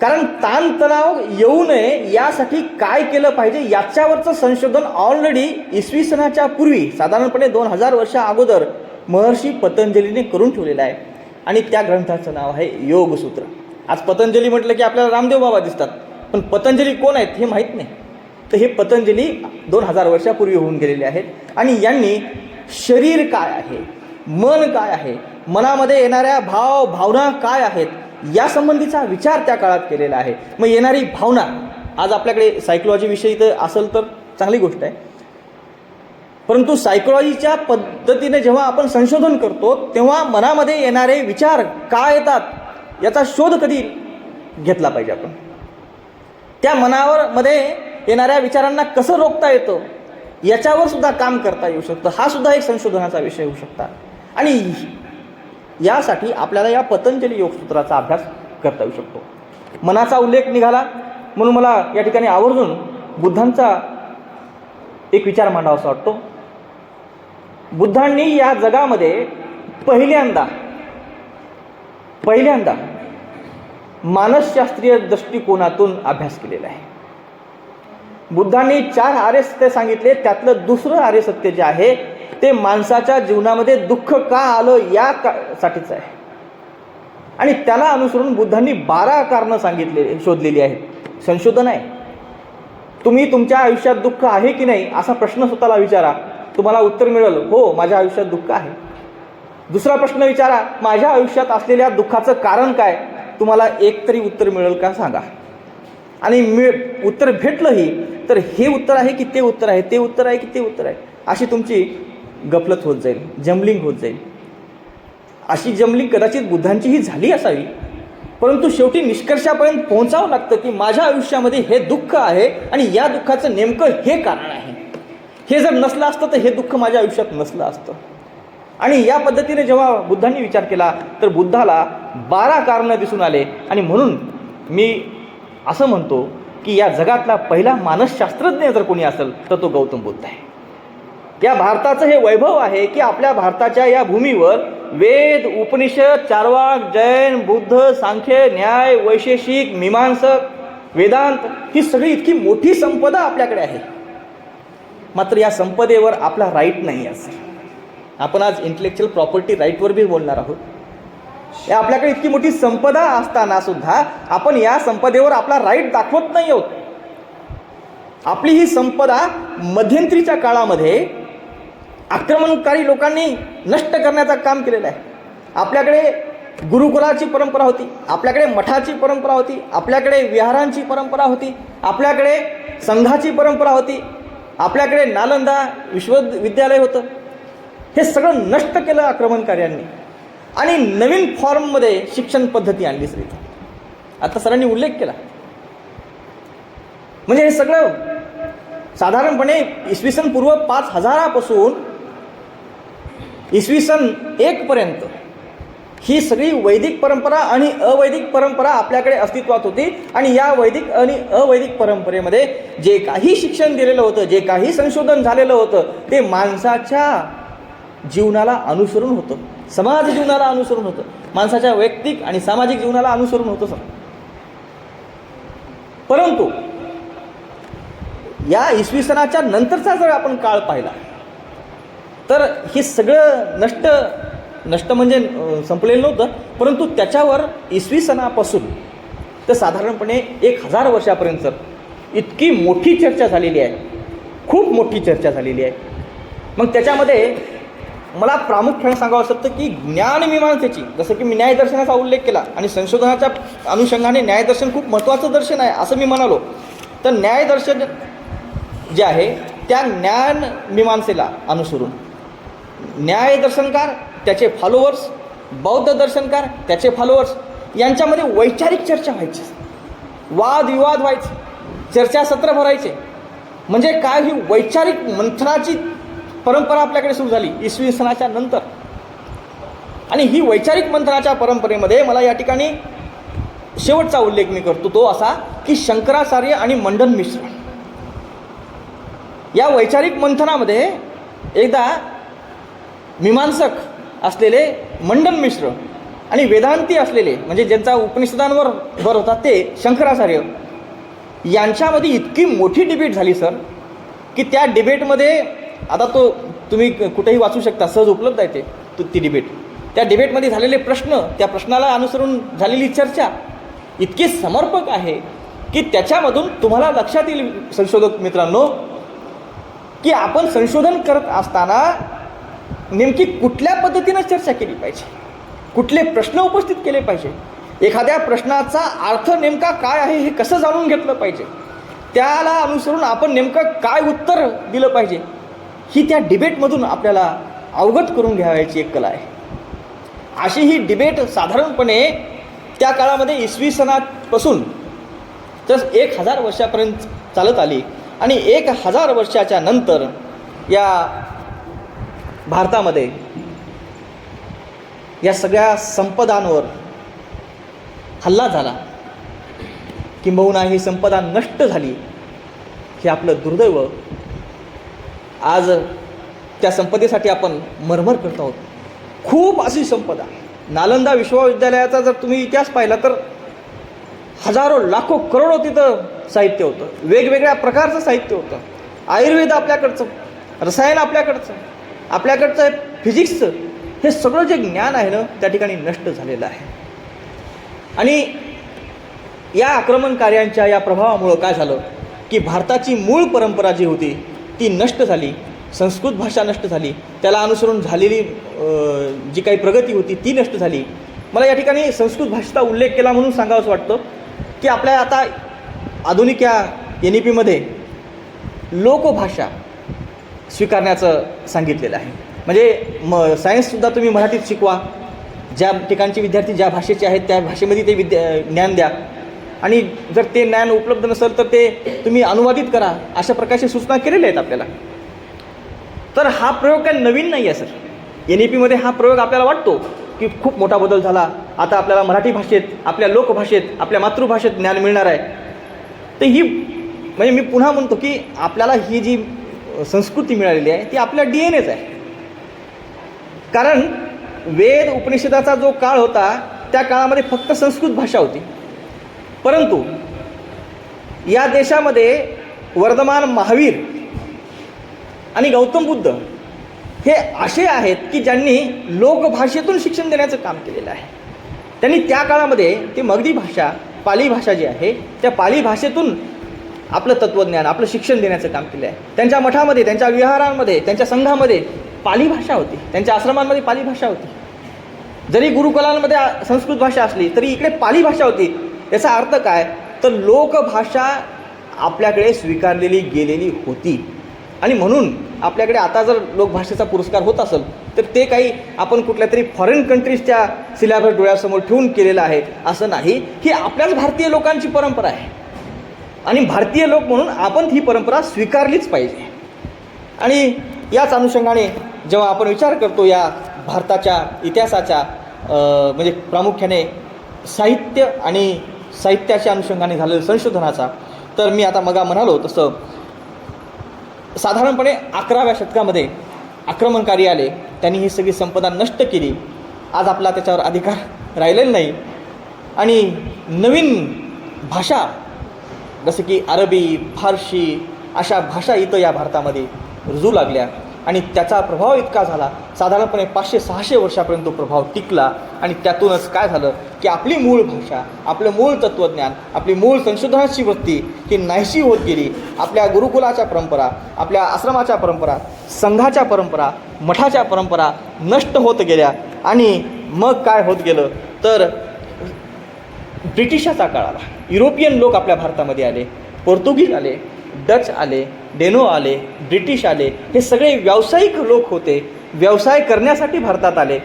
कारण ताणतणाव येऊ नये यासाठी काय केलं पाहिजे याच्यावरचं संशोधन ऑलरेडी इसवी सनाच्या पूर्वी साधारणपणे 2000 वर्षा अगोदर महर्षी पतंजलीने करून ठेवलेलं आहे. आणि त्या ग्रंथाचं नाव आहे योगसूत्र. आज पतंजली म्हटलं की आपल्याला रामदेव बाबा दिसतात, पण पतंजली कोण आहेत हे माहीत नाही. तर हे पतंजली 2000 वर्षापूर्वी होऊन गेलेले आहेत. आणि यांनी शरीर काय आहे, मन काय आहे, मनामध्ये येणाऱ्या भावना काय आहेत यासंबंधीचा विचार त्या काळात केलेला आहे. मग येणारी भावना, आज आपल्याकडे सायकोलॉजी विषयी तर असेल तर चांगली गोष्ट आहे, परंतु सायकोलॉजीच्या पद्धतीने जेव्हा आपण संशोधन करतो तेव्हा मनामध्ये येणारे विचार काय येतात याचा शोध कधी घेतला पाहिजे. आपण त्या मध्ये येणाऱ्या विचारांना कसं रोखता येतं याच्यावर सुद्धा काम करता येऊ शकतं. हा सुद्धा एक संशोधनाचा विषय होऊ शकता. आणि यासाठी आपल्याला या पतंजली योगसूत्राचा अभ्यास करता येऊ शकतो. मनाचा उल्लेख निघाला म्हणून मला या ठिकाणी आवर्जून बुद्धांचा एक विचार मांडावा असा वाटतो. बुद्धांनी या जगामध्ये पहिल्यांदा मानसशास्त्रीय दृष्टिकोनातून अभ्यास केलेला आहे. बुद्धांनी 4 आर्य सत्य सांगितले. त्यातलं दुसरं आर्य सत्य जे आहे ते माणसाच्या जीवनामध्ये दुःख का आलं यासाठीच आहे. आणि त्याला अनुसरून बुद्धांनी 12 कारणं शोधलेली आहेत. संशोधन आहे. तुम्ही तुमच्या आयुष्यात दुःख आहे की नाही असा प्रश्न स्वतःला विचारा, तुम्हाला उत्तर मिळेल हो माझ्या आयुष्यात दुःख आहे. दुसरा प्रश्न विचारा, माझ्या आयुष्यात असलेल्या दुःखाचं कारण काय, तुम्हाला एक तरी उत्तर मिळेल का सांगा. आणि उत्तर भेटलंही तर हे उत्तर आहे की ते उत्तर आहे, ते उत्तर आहे की ते उत्तर आहे, अशी तुमची गफलत होत जाईल, जम्बलिंग होत जाईल. अशी जम्बलिंग कदाचित बुद्धांचीही झाली असावी, परंतु शेवटी निष्कर्षापर्यंत पोहोचावं लागतं की माझ्या आयुष्यामध्ये हे दुःख आहे आणि या दुःखाचं नेमकं हे कारण आहे. हे जर नसलं असतं तर हे दुःख माझ्या आयुष्यात नसलं असतं. आणि या पद्धतीने जेव्हा बुद्धांनी विचार केला तर बुद्धाला 12 कारणं दिसून आले. आणि म्हणून मी असं म्हणतो की या जगातला पहिला मानसशास्त्रज्ञ जर कोणी असेल तर तो गौतम बुद्ध आहे. या भारताचं हे वैभव आहे की आपल्या भारताच्या या भूमीवर वेद, उपनिषद, चार्वाक, जैन, बुद्ध, सांख्य, न्याय, वैशेषिक, मीमांसक, वेदांत ही सगळी इतकी मोठी संपदा आपल्याकडे आहे. मात्र या संपदेवर आपला राईट नाही असेल. आपण आज इंटेलेक्च्युअल प्रॉपर्टी राईटवर बी बोलणार आहोत. या आपल्याकडे इतकी मोठी संपदा असताना सुद्धा आपण या संपदेवर आपला राईट दाखवत नाही आहोत. आपली ही संपदा मध्यंतरीच्या काळामध्ये आक्रमणकारी लोकांनी नष्ट करण्याचं काम केलेलं आहे. आपल्याकडे गुरुकुलाची परंपरा होती, आपल्याकडे मठाची परंपरा होती, आपल्याकडे विहारांची परंपरा होती, आपल्याकडे संघाची परंपरा होती, आपल्याकडे नालंदा विश्वविद्यालय होतं. हे सगळं नष्ट केलं आक्रमणकार्यांनी आणि नवीन फॉर्ममध्ये शिक्षण पद्धती आणली सर. इथं आता सरांनी उल्लेख केला. म्हणजे हे सगळं साधारणपणे इसवी सन पूर्व 5000 पासून इसवी सन 1 पर्यंत ही सगळी वैदिक परंपरा आणि अवैदिक परंपरा आपल्याकडे अस्तित्वात होती. आणि या वैदिक आणि अवैदिक परंपरेमध्ये जे काही शिक्षण दिलेलं होतं, जे काही संशोधन झालेलं होतं ते माणसाच्या जीवनाला अनुसरून होतं, समाज जीवनाला अनुसरून होतं, माणसाच्या वैयक्तिक आणि सामाजिक जीवनाला अनुसरून होतं सर. परंतु या इसवी सनाच्या नंतरचा जर आपण काळ पाहिला तर हे सगळं नष्ट म्हणजे संपलेलं नव्हतं. परंतु त्याच्यावर इसवी सनापासून तर साधारणपणे 1000 वर्षापर्यंत इतकी मोठी चर्चा झालेली आहे, खूप मोठी चर्चा झालेली आहे. मग त्याच्यामध्ये मला प्रामुख्याने सांगावं असं की ज्ञानमीमांसेची, जसं की मी न्यायदर्शनाचा उल्लेख केला आणि संशोधनाच्या अनुषंगाने न्यायदर्शन खूप महत्त्वाचं दर्शन आहे असं मी म्हणालो. तर न्यायदर्शन जे आहे त्या ज्ञानमीमांसेला अनुसरून न्यायदर्शनकार, त्याचे फॉलोअर्स, बौद्ध दर्शनकार, त्याचे फॉलोअर्स यांच्यामध्ये वैचारिक चर्चा व्हायची, वादविवाद व्हायचे, चर्चासत्र भरायचे. म्हणजे काय, ही वैचारिक मंथनाची परंपरा आपल्याकडे सुरू झाली इसवी सनाच्या नंतर. आणि ही वैचारिक मंथनाच्या परंपरेमध्ये मला या ठिकाणी शेवटचा उल्लेख मी करतो तो असा की शंकराचार्य आणि मंडन मिश्र या वैचारिक मंथनामध्ये एकदा मीमांसक असलेले मंडन मिश्र आणि वेदांती असलेले म्हणजे ज्यांचा उपनिषदांवर भर होता ते शंकराचार्य यांच्यामध्ये इतकी मोठी डिबेट झाली सर की त्या डिबेटमध्ये आता तो तुम्ही कुठेही वाचू शकता, सहज उपलब्ध आहे ती डिबेट. त्या डिबेटमध्ये झालेले प्रश्न, त्या प्रश्नाला अनुसरून झालेली चर्चा इतकी समर्पक आहे की त्याच्यामधून तुम्हाला लक्षात येईल संशोधक मित्रांनो की आपण संशोधन करत असताना नेमकी कुठल्या पद्धतीनं चर्चा केली पाहिजे, कुठले प्रश्न उपस्थित केले पाहिजे, एखाद्या प्रश्नाचा अर्थ नेमका काय आहे हे कसं जाणून घेतलं पाहिजे, त्याला अनुसरून आपण नेमकं काय उत्तर दिलं पाहिजे, ही त्या डिबेटमधून आपल्याला अवगत करून घ्यायची एक कला आहे. अशी ही डिबेट साधारणपणे त्या काळामध्ये इसवी सनापासून तर 1000 वर्षापर्यंत चालत आली. आणि 1000 वर्षाच्या नंतर या भारतामध्ये या सगळ्या संपदांवर हल्ला झाला, किंबहुना ही संपदा नष्ट झाली. हे आपलं दुर्दैव. आज त्या संपदेसाठी आपण मरमर करत आहोत. खूप अशी संपदा, नालंदा विश्वविद्यालयाचा जर तुम्ही इतिहास पाहिला तर हजारो लाखो करोडो तिथं साहित्य होतं, वेगवेगळ्या प्रकारचं साहित्य होतं. आयुर्वेद आपल्याकडचं, रसायन आपल्याकडचं फिजिक्सचं, हे सगळं जे ज्ञान आहे ना त्या ठिकाणी नष्ट झालेलं आहे. आणि या आक्रमणकार्यांच्या या प्रभावामुळं काय झालं की भारताची मूळ परंपरा जी होती ती नष्ट झाली, संस्कृत भाषा नष्ट झाली, त्याला अनुसरून झालेली जी काही प्रगती होती ती नष्ट झाली. मला या ठिकाणी संस्कृत भाषेचा उल्लेख केला म्हणून सांगावंसं वाटतं की आपल्या आता आधुनिक या NEPमध्ये लोकभाषा स्वीकारण्याचं सांगितलेलं आहे. म्हणजे सायन्ससुद्धा तुम्ही मराठीत शिकवा, ज्या ठिकाणचे विद्यार्थी ज्या भाषेचे आहेत त्या भाषेमध्ये ते ज्ञान द्या, आणि जर ते ज्ञान उपलब्ध नसेल तर ते तुम्ही अनुवादित करा, अशा प्रकारच्या सूचना केलेल्या आहेत आपल्याला. तर हा प्रयोग काही नवीन नाही आहे सर. NEPमध्ये हा प्रयोग आपल्याला वाटतो की खूप मोठा बदल झाला, आता आपल्याला मराठी भाषेत, आपल्या लोकभाषेत, आपल्या मातृभाषेत ज्ञान मिळणार आहे. तर ही म्हणजे मी पुन्हा म्हणतो की आपल्याला ही जी संस्कृती मिळालेली आहे ती आपल्या DNA आहे. कारण वेद उपनिषदाचा जो काळ होता त्या काळामध्ये फक्त संस्कृत भाषा होती. परंतु या देशामध्ये वर्धमान महावीर आणि गौतम बुद्ध हे असे आहेत की ज्यांनी लोकभाषेतून शिक्षण देण्याचं काम केलेलं आहे. त्यांनी त्या काळामध्ये ती मगधी भाषा, पाली भाषा जी आहे त्या पाली भाषेतून आपलं तत्त्वज्ञान, आपलं शिक्षण देण्याचं काम केलं आहे. त्यांच्या मठामध्ये, त्यांच्या विहारांमध्ये, त्यांच्या संघामध्ये पाली भाषा होती, त्यांच्या आश्रमांमध्ये पाली भाषा होती. जरी गुरुकुलांमध्ये संस्कृत भाषा असली तरी इकडे पाली भाषा होती. याचा अर्थ काय, तर लोकभाषा आपल्याकडे स्वीकारलेली गेलेली होती. आणि म्हणून आपल्याकडे आता जर लोकभाषेचा पुरस्कार होत असेल तर ते काही आपण कुठल्या तरी फॉरेन कंट्रीजच्या सिलेबस डोळ्यासमोर ठेवून केलेलं आहे असं नाही. ही आपल्याच भारतीय लोकांची परंपरा आहे आणि भारतीय लोक म्हणून आपण ही परंपरा स्वीकारलीच पाहिजे. आणि याच अनुषंगाने जेव्हा आपण विचार करतो या भारताच्या इतिहासाच्या म्हणजे प्रामुख्याने साहित्य आणि साहित्याच्या अनुषंगाने झालेल्या संशोधनाचा, तर मी आता मगा म्हणालो तसं साधारणपणे 11व्या शतकामध्ये आक्रमणकारी आले, त्यांनी ही सगळी संपदा नष्ट केली. आज आपला त्याच्यावर अधिकार राहिलेला नाही आणि नवीन भाषा जसं की अरबी, फारशी अशा भाषा इथं या भारतामध्ये रुजू लागल्या आणि त्याचा प्रभाव इतका झाला, साधारणपणे 500-600 वर्षापर्यंत तो प्रभाव टिकला. आणि त्यातूनच काय झालं की आपली मूळ भाषा, आपलं मूळ तत्त्वज्ञान, आपली मूळ संशोधनाची वृत्ती ही नाहीशी होत गेली. आपल्या गुरुकुलाच्या परंपरा, आपल्या आश्रमाच्या परंपरा, संघाच्या परंपरा, मठाच्या परंपरा नष्ट होत गेल्या. आणि मग काय होत गेलं तर ब्रिटिशाचा काळ आला. युरोपियन लोक आपल्या भारतामध्ये आले, पोर्तुगीज आले, डच आले, डेनो आले, ब्रिटिश आले. हे सगळे व्यावसायिक लोक होते, व्यवसाय करण्यासाठी भारतात आले.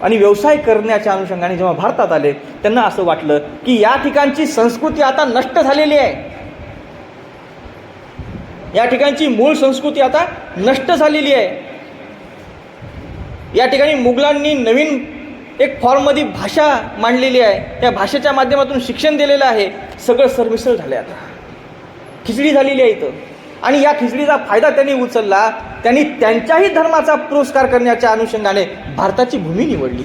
आणि व्यवसाय करण्याच्या अनुषंगाने जेव्हा भारतात आले त्यांना असं वाटलं की या ठिकाणची संस्कृती आता नष्ट झालेली आहे, या ठिकाणची मूळ संस्कृती आता नष्ट झालेली आहे. या ठिकाणी मुघलांनी नवीन एक फॉर्ममध्ये भाषा मांडलेली आहे, त्या भाषेच्या माध्यमातून शिक्षण दिलेलं आहे. सगळं सरमिसळ झालं, आता खिचडी झालेली आहे इथं. आणि या खिचडीचा फायदा त्यांनी उचलला. त्यांनी त्यांच्याही धर्माचा पुरस्कार करण्याच्या अनुषंगाने भारताची भूमी निवडली.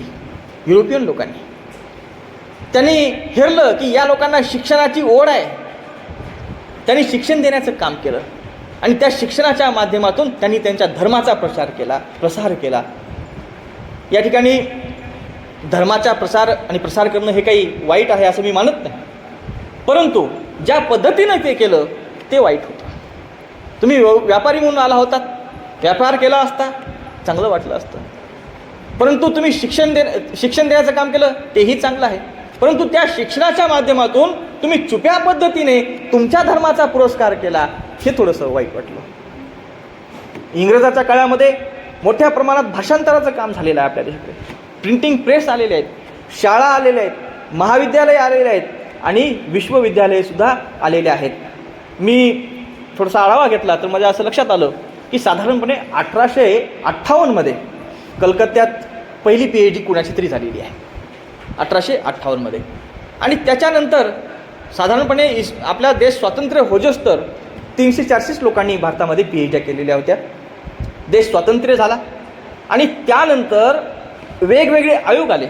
युरोपियन लोकांनी त्यांनी हेरलं की या लोकांना शिक्षणाची ओढ आहे, त्यांनी शिक्षण देण्याचं काम केलं आणि त्या शिक्षणाच्या माध्यमातून त्यांनी त्यांच्या धर्माचा प्रसार केला. या ठिकाणी धर्माचा प्रसार करणं हे काही वाईट आहे असं मी मानत नाही, परंतु ज्या पद्धतीनं ते केलं ते वाईट होतं. तुम्ही व्यापारी म्हणून आला होतात, व्यापार केला असता चांगलं वाटलं असतं, परंतु तुम्ही शिक्षण देण्याचं काम केलं तेही चांगलं आहे. परंतु त्या शिक्षणाच्या माध्यमातून तुम्ही चुप्या पद्धतीने तुमच्या धर्माचा पुरस्कार केला, हे थोडंसं वाईट वाटलं. इंग्रजाच्या काळामध्ये मोठ्या प्रमाणात भाषांतराचं काम झालेलं आहे आपल्या देशाकडे. प्रिंटिंग प्रेस आलेले आहेत, शाळा आलेल्या आहेत, महाविद्यालय आलेले आहेत आणि विश्वविद्यालयेसुद्धा आलेले आहेत. मी थोडासा आढावा घेतला तर माझ्या असं लक्षात आलं की साधारणपणे 1858मध्ये कलकत्त्यात पहिली PhD कुणाची तरी झालेली आहे, 1858मध्ये. आणि त्याच्यानंतर साधारणपणे आपला देश स्वातंत्र्य होजोस्तर 300-400 लोकांनी भारतामध्ये PhD केलेल्या होत्या. देश स्वातंत्र्य झाला आणि त्यानंतर वेगवेगळे आयोग आले.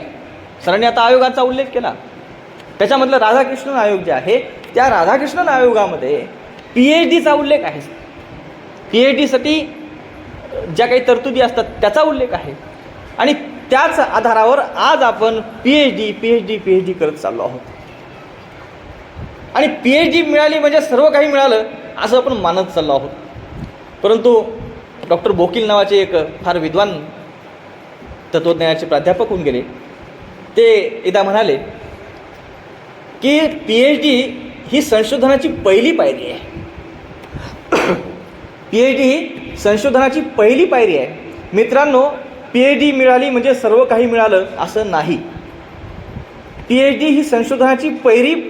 सरांनी आता आयोगाचा उल्लेख केला, त्याच्यामधलं राधाकृष्णन आयोग जे आहे त्या राधाकृष्णन आयोगामध्ये PhDचा उल्लेख आहे. PhDसाठी ज्या काही तरतुदी असतात त्याचा उल्लेख आहे आणि त्याच आधारावर आज आपण PhD करत चाललो आहोत. आणि PhD मिळाली म्हणजे सर्व काही मिळालं असं आपण मानत चाललो आहोत. परंतु डॉक्टर बोकील नावाचे एक फार विद्वान तत्त्वज्ञानाचे प्राध्यापक होऊन गेले. ते एकदा म्हणाले की PhD ही संशोधनाची पहिली पायरी आहे. PhD ही संशोधनाची पहिली पायरी आहे. मित्रांनो, PhD मिळाली म्हणजे सर्व काही मिळालं असं नाही. PhD ही संशोधनाची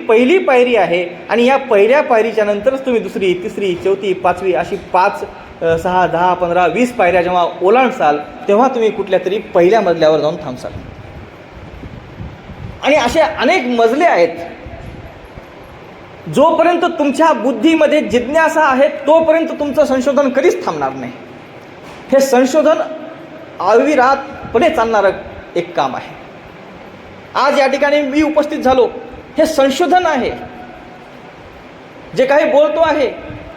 पहिली पायरी आहे आणि या पहिल्या पायरीच्या नंतरच तुम्ही दुसरी, तिसरी, चौथी, पाचवी अशी 5, 6, 10, 15, 20 पायऱ्या जेव्हा ओलांडसाल तेव्हा तुम्ही कुठल्या तरी पहिल्या मजल्यावर जाऊन थांबसाल. आणि असे अनेक मजले आहेत जोपर्यंत तुमच्या बुद्धीमध्ये जिज्ञासा आहे तोपर्यंत तुमचं संशोधन कधीच थांबणार नाही. हे संशोधन अविरतपणे चालणारं एक काम आहे. आज या ठिकाणी मी उपस्थित झालो, हे संशोधन आहे. जे काही बोलतो आहे,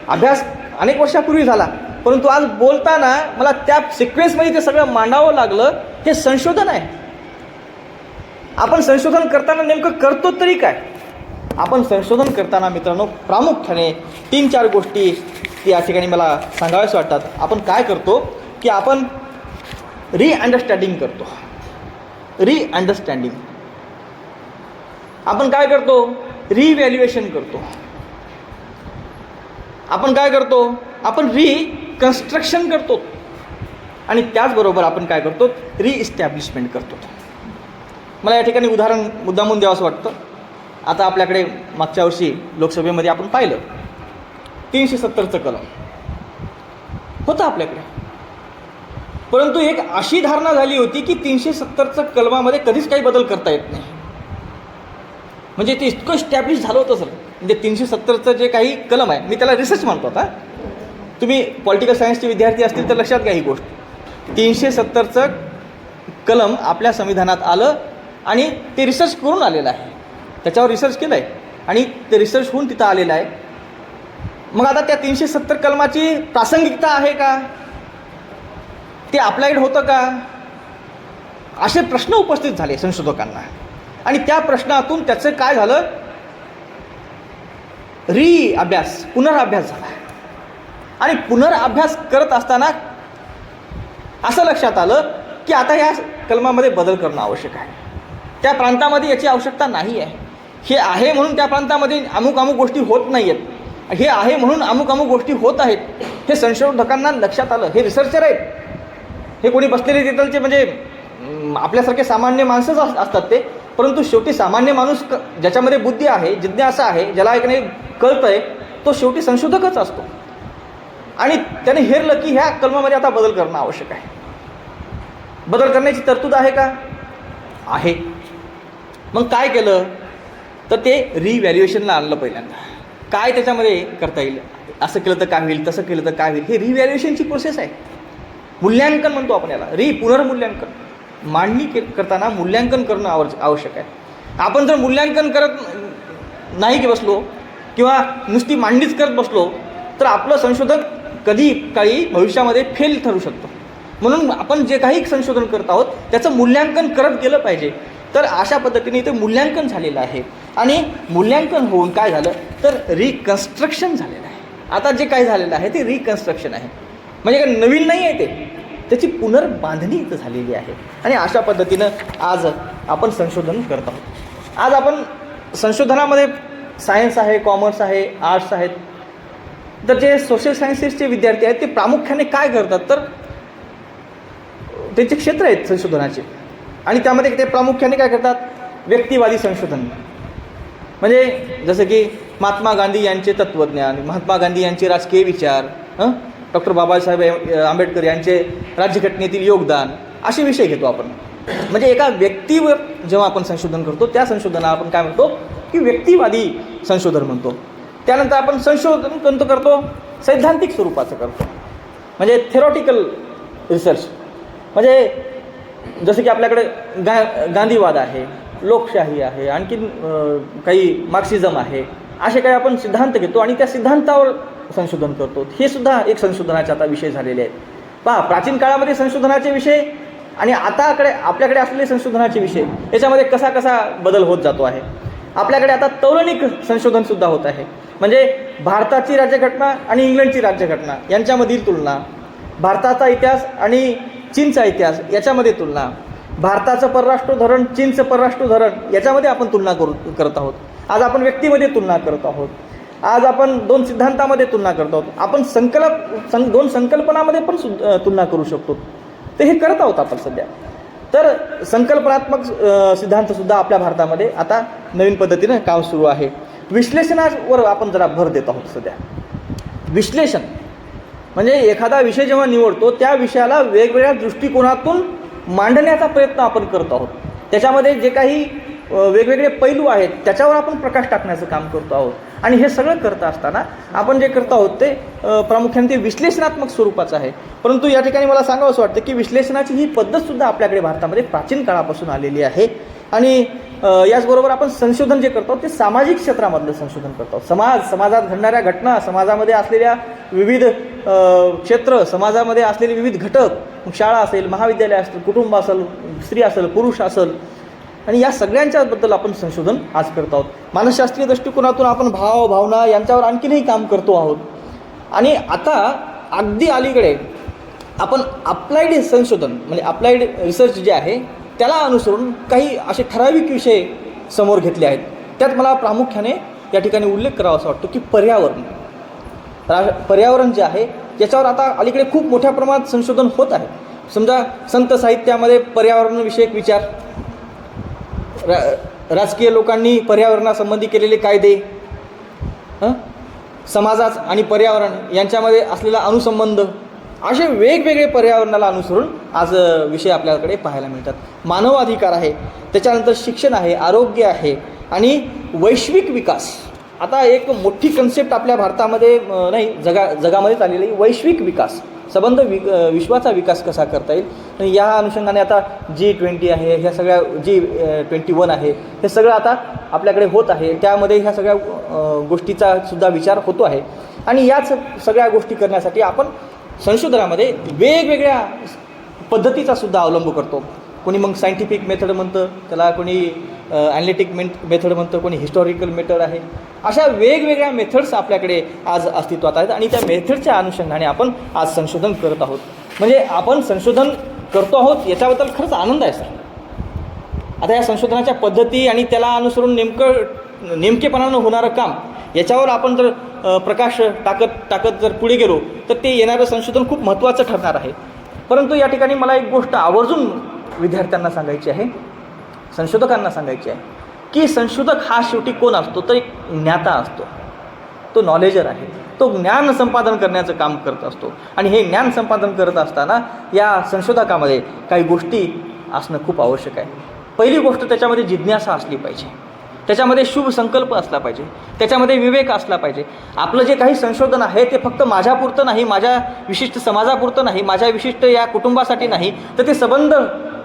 अभ्यास अनेक वर्षापूर्वी झाला, परंतु आज बोलताना मला त्या सिक्वेन्समध्ये ते सगळं मांडावं लागलं. हे संशोधन आहे. आपण संशोधन करताना नेमकं करतो तरी काय? आपण संशोधन करताना मित्रांनो प्रामुख्याने 3-4 गोष्टी या ठिकाणी मला सांगाव्यास वाटतात. आपण काय करतो की आपण रिअंडरस्टँडिंग करतो. रिअंडरस्टँडिंग. आपण काय करतो? रिव्हॅल्युएशन करतो. आपण काय करतो? आपण रिकन्स्ट्रक्शन करतो. आणि त्याचबरोबर आपण काय करतो? रिइस्टॅब्लिशमेंट करतो. मला या ठिकाणी उदाहरण मुद्दामून द्यावंसं वाटतं. आता आपल्याकडे मागच्या वर्षी लोकसभेमध्ये आपण पाहिलं 370चं कलम होतं आपल्याकडे. परंतु एक अशी धारणा झाली होती की 370चं कलमामध्ये कधीच काही बदल करता येत नाही. म्हणजे ते इतकं इस्टॅब्लिश झालं होतं सर. म्हणजे 370चं जे काही कलम आहे, मी त्याला रिसर्च म्हणतो. आता तुम्ही पॉलिटिकल सायन्सचे विद्यार्थी असतील तर लक्षात घ्या ही गोष्ट. 370चं कलम आपल्या संविधानात आलं आणि ते रिसर्च करून आलेलं आहे. त्याच्यावर रिसर्च केलं आहे आणि ते रिसर्च होऊन तिथं आलेलं आहे. मग आता त्या 370 कलमाची प्रासंगिकता आहे का? ते अप्लाइड होतं का? असे प्रश्न उपस्थित झाले संशोधकांना. आणि त्या प्रश्नातून त्याचं काय झालं? पुनराभ्यास झाला. आणि पुनराभ्यास करत असताना असं लक्षात आलं की आता या कलमामध्ये बदल करणं आवश्यक आहे. त्या प्रांतामध्ये याची आवश्यकता नाही आहे. हे आहे म्हणून त्या प्रांतामध्ये अमुक गोष्टी होत नाही आहेत. हे आहे म्हणून अमुक गोष्टी होत आहेत. हे संशोधकांना लक्षात आलं. हे रिसर्चर आहेत. हे कोणी बसलेले तिथलचे म्हणजे आपल्यासारखे सामान्य माणसंच असतात ते. परंतु शेवटी सामान्य माणूस ज्याच्यामध्ये बुद्धी आहे, जिज्ञासा आहे, ज्याला एक नाही कळतं आहे, तो शेवटी संशोधकच असतो. आणि त्याने हेरलं की ह्या कलमामध्ये आता बदल करणं आवश्यक आहे. बदल करण्याची तरतूद आहे का? आहे. मग काय केलं? तर ते रिव्हॅल्युएशनला आणलं पहिल्यांदा. काय त्याच्यामध्ये करता येईल? असं केलं तर काय होईल, तसं केलं तर काय होईल? हे रिव्हॅल्युएशनची प्रोसेस आहे. मूल्यांकन म्हणतो आपण याला. पुनर्मूल्यांकन. मांडणी करताना मूल्यांकन करणं आवश्यक आहे. आपण जर मूल्यांकन करत नाही की बसलो किंवा नुसती मांडणीच करत बसलो तर आपलं संशोधन कधी काळी भविष्यामध्ये फेल ठरू शकतं. म्हणून आपण जे काही संशोधन करत आहोत त्याचं मूल्यांकन करत गेलं पाहिजे. तर अशा पद्धतीने ते मूल्यांकन झालेलं आहे. आणि मूल्यांकन होऊन काय झालं तर रिकन्स्ट्रक्शन झालेलं आहे. आता जे काय झालेलं आहे ते रिकन्स्ट्रक्शन आहे. म्हणजे काय नवीन नाही आहे, ते त्याची पुनर्बांधणी इथं झालेली आहे. आणि अशा पद्धतीनं आज आपण संशोधन करत आहोत. आज आपण संशोधनामध्ये सायन्स आहे, कॉमर्स आहे, आर्ट्स आहेत. तर जे सोशल सायन्सेसचे विद्यार्थी आहेत ते प्रामुख्याने काय करतात तर त्यांचे क्षेत्र आहेत संशोधनाचे. आणि त्यामध्ये ते प्रामुख्याने काय करतात? व्यक्तिवादी संशोधन. म्हणजे जसं की महात्मा गांधी यांचे तत्त्वज्ञान, महात्मा गांधी यांचे राजकीय विचार, डॉक्टर बाबासाहेब आंबेडकर यांचे राज्यघटनेतील योगदान, असे विषय घेतो आपण. म्हणजे एका व्यक्तीवर जेव्हा आपण संशोधन करतो त्या संशोधनाला आपण काय म्हणतो की व्यक्तिवादी संशोधन म्हणतो. त्यानंतर आपण संशोधन कोणतं करतो? सैद्धांतिक स्वरूपाचं करतो. म्हणजे थेरॉटिकल रिसर्च. म्हणजे जसं की आपल्याकडे गांधीवाद आहे, लोकशाही आहे, आणखीन काही मार्क्सिझम आहे. असे काही आपण सिद्धांत घेतो आणि त्या सिद्धांतावर संशोधन करतो. हे सुद्धा एक संशोधनाचे आता विषय झालेले आहेत. पहा, प्राचीन काळामध्ये संशोधनाचे विषय आणि आपल्याकडे असलेले संशोधनाचे विषय याच्यामध्ये कसा कसा बदल होत जातो आहे. आपल्याकडे आता तौलनिक संशोधनसुद्धा होत आहे. म्हणजे भारताची राज्यघटना आणि इंग्लंडची राज्यघटना यांच्यामधील तुलना, भारताचा इतिहास आणि चीनचा इतिहास याच्यामध्ये तुलना, भारताचं परराष्ट्र धोरण, चीनचं परराष्ट्र धोरण याच्यामध्ये आपण तुलना करत आहोत. आज आपण व्यक्तीमध्ये तुलना करत आहोत. आज आपण 2 सिद्धांतामध्ये तुलना करत आहोत. आपण 2 संकल्पनामध्ये पण तुलना करू शकतो. तर हे करत आहोत आपण सध्या. तर संकल्पनात्मक सिद्धांतसुद्धा आपल्या भारतामध्ये आता नवीन पद्धतीनं काम सुरू आहे. विश्लेषणावर आपण जरा भर देत आहोत सध्या. विश्लेषण म्हणजे एखादा विषय जेव्हा निवडतो त्या विषयाला वेगवेगळ्या दृष्टिकोनातून मांडण्याचा प्रयत्न आपण करत आहोत. त्याच्यामध्ये जे काही वेगवेगळे पैलू आहेत त्याच्यावर आपण प्रकाश टाकण्याचं काम करतो आहोत. आणि हे सगळं करत असताना आपण जे करतो आहोत ते प्रामुख्याने ते विश्लेषणात्मक स्वरूपाचं आहे. परंतु या ठिकाणी मला सांगावंसं वाटतं की विश्लेषणाची ही पद्धतसुद्धा आपल्याकडे भारतामध्ये प्राचीन काळापासून आलेली आहे. आणि याचबरोबर आपण संशोधन जे करतो ते सामाजिक क्षेत्रामधलं संशोधन करतो. समाजात घडणाऱ्या घटना, समाजामध्ये असलेल्या विविध क्षेत्र, समाजामध्ये असलेले विविध घटक, शाळा असेल, महाविद्यालय असेल, कुटुंब असेल, स्त्री असेल, पुरुष असेल, आणि या सगळ्यांच्याबद्दल आपण संशोधन आज करत आहोत. मानसशास्त्रीय दृष्टिकोनातून आपण भाव, भावना यांच्यावर आणखीनही काम करतो आहोत. आणि आता अगदी अलीकडे आपण अप्लाइड संशोधन म्हणजे अप्लाइड रिसर्च जे आहे त्याला अनुसरून काही असे ठराविक विषय समोर घेतले आहेत. त्यात मला प्रामुख्याने या ठिकाणी उल्लेख करावा असं वाटतो की पर्यावरण जे आहे याच्यावर आता अलीकडे खूप मोठ्या प्रमाणात संशोधन होत आहे. समजा संत साहित्यामध्ये पर्यावरणविषयक विचार, राजकीय लोकांनी पर्यावरणासंबंधी केलेले कायदे, समाजात आणि पर्यावरण यांच्यामध्ये असलेला अनुसंबंध, असे वेगवेगळे पर्यावरणाला अनुसरून आज विषय आपल्याकडे पाहायला मिळतात. मानवाधिकार आहे, त्याच्यानंतर शिक्षण आहे, आरोग्य आहे आणि वैश्विक विकास. आता एक मोठी कन्सेप्ट आपल्या भारतामध्ये नाही जगामध्ये चाललेली वैश्विक विकास, संबंध विश्वाचा विकास कसा करता येईल. आणि या अनुषंगाने आता G20 आहे, ह्या सगळ्या G21 आहे, हे सगळं आता आपल्याकडे होत आहे. त्यामध्ये ह्या सगळ्या गोष्टीचा सुद्धा विचार होतो आहे. आणि याच सगळ्या गोष्टी करण्यासाठी आपण संशोधनामध्ये वेगवेगळ्या पद्धतीचा सुद्धा अवलंब करतो. कोणी मग सायंटिफिक मेथड म्हणतं त्याला, कोणी ॲनालिटिक मेथड म्हणतं, कोणी हिस्टॉरिकल मेथड आहे. अशा वेगवेगळ्या मेथड्स आपल्याकडे आज अस्तित्वात आहेत आणि त्या मेथडच्या अनुषंगाने आपण आज संशोधन करत आहोत. म्हणजे आपण संशोधन करतो आहोत याच्याबद्दल खरंच आनंद आहे सर. आता या संशोधनाच्या पद्धती आणि त्याला अनुसरून नेमकेपणानं होणारं काम याच्यावर आपण जर प्रकाश टाकत जर पुढे गेलो तर ते येणारं संशोधन खूप महत्त्वाचं ठरणार आहे. परंतु या ठिकाणी मला एक गोष्ट आवर्जून विद्यार्थ्यांना सांगायची आहे, संशोधकांना सांगायची आहे की संशोधक हा शेवटी कोण असतो तर एक ज्ञाता असतो. तो नॉलेजर आहे, तो ज्ञान संपादन करण्याचं काम करत असतो. आणि हे ज्ञान संपादन करत असताना या संशोधकामध्ये काही गोष्टी असणं खूप आवश्यक आहे. पहिली गोष्ट त्याच्यामध्ये जिज्ञासा असली पाहिजे, त्याच्यामध्ये शुभ संकल्प असला पाहिजे, त्याच्यामध्ये विवेक असला पाहिजे. आपलं जे काही संशोधन आहे ते फक्त माझ्यापुरतं नाही, माझ्या विशिष्ट समाजापुरतं नाही, माझ्या विशिष्ट या कुटुंबासाठी नाही, तर ते संबंध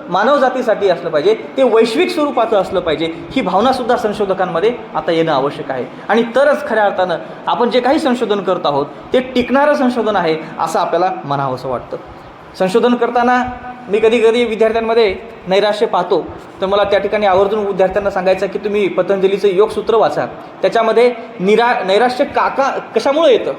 मानवजातीसाठी असलं पाहिजे, ते वैश्विक स्वरूपाचं असलं पाहिजे. ही भावनासुद्धा संशोधकांमध्ये आता येणं आवश्यक आहे. आणि तरच खऱ्या अर्थानं आपण जे काही संशोधन करत आहोत ते टिकणारं संशोधन आहे असं आपल्याला म्हणावंसं वाटतं. संशोधन करताना मी कधी कधी विद्यार्थ्यांमध्ये नैराश्य पाहतो, तर मला त्या ठिकाणी आवर्जून विद्यार्थ्यांना सांगायचं की तुम्ही पतंजलीचं योगसूत्र वाचा. त्याच्यामध्ये नैराश्य कशामुळे येतं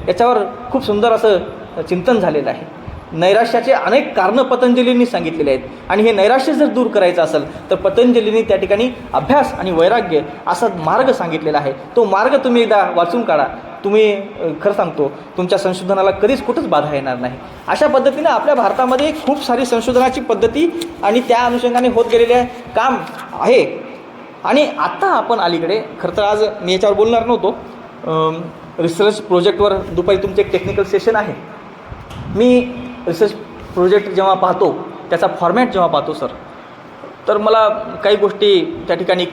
याच्यावर खूप सुंदर असं चिंतन झालेलं आहे. नैराश्याचे अनेक कारणं पतंजलींनी सांगितलेले आहेत. आणि हे नैराश्य जर दूर करायचं असेल तर पतंजलींनी त्या ठिकाणी अभ्यास आणि वैराग्य असा मार्ग सांगितलेला आहे. तो मार्ग तुम्ही एकदा वाचून काढा, तुम्ही खरं सांगतो तुमच्या संशोधनाला कधीच कुठंच बाधा येणार नाही. अशा पद्धतीनं आपल्या भारतामध्ये खूप सारी संशोधनाची पद्धती आणि त्या अनुषंगाने होत गेलेले काम आहे. आणि आत्ता आपण अलीकडे खरं तर आज मी याच्यावर बोलणार नव्हतो, रिसर्च प्रोजेक्टवर दुपारी तुमचं एक टेक्निकल सेशन आहे. मी रिसर्च प्रोजेक्ट जेव्हा पाहतो त्याचा फॉर्मॅट जेव्हा पाहतो सर, तर मला काही गोष्टी त्या ठिकाणी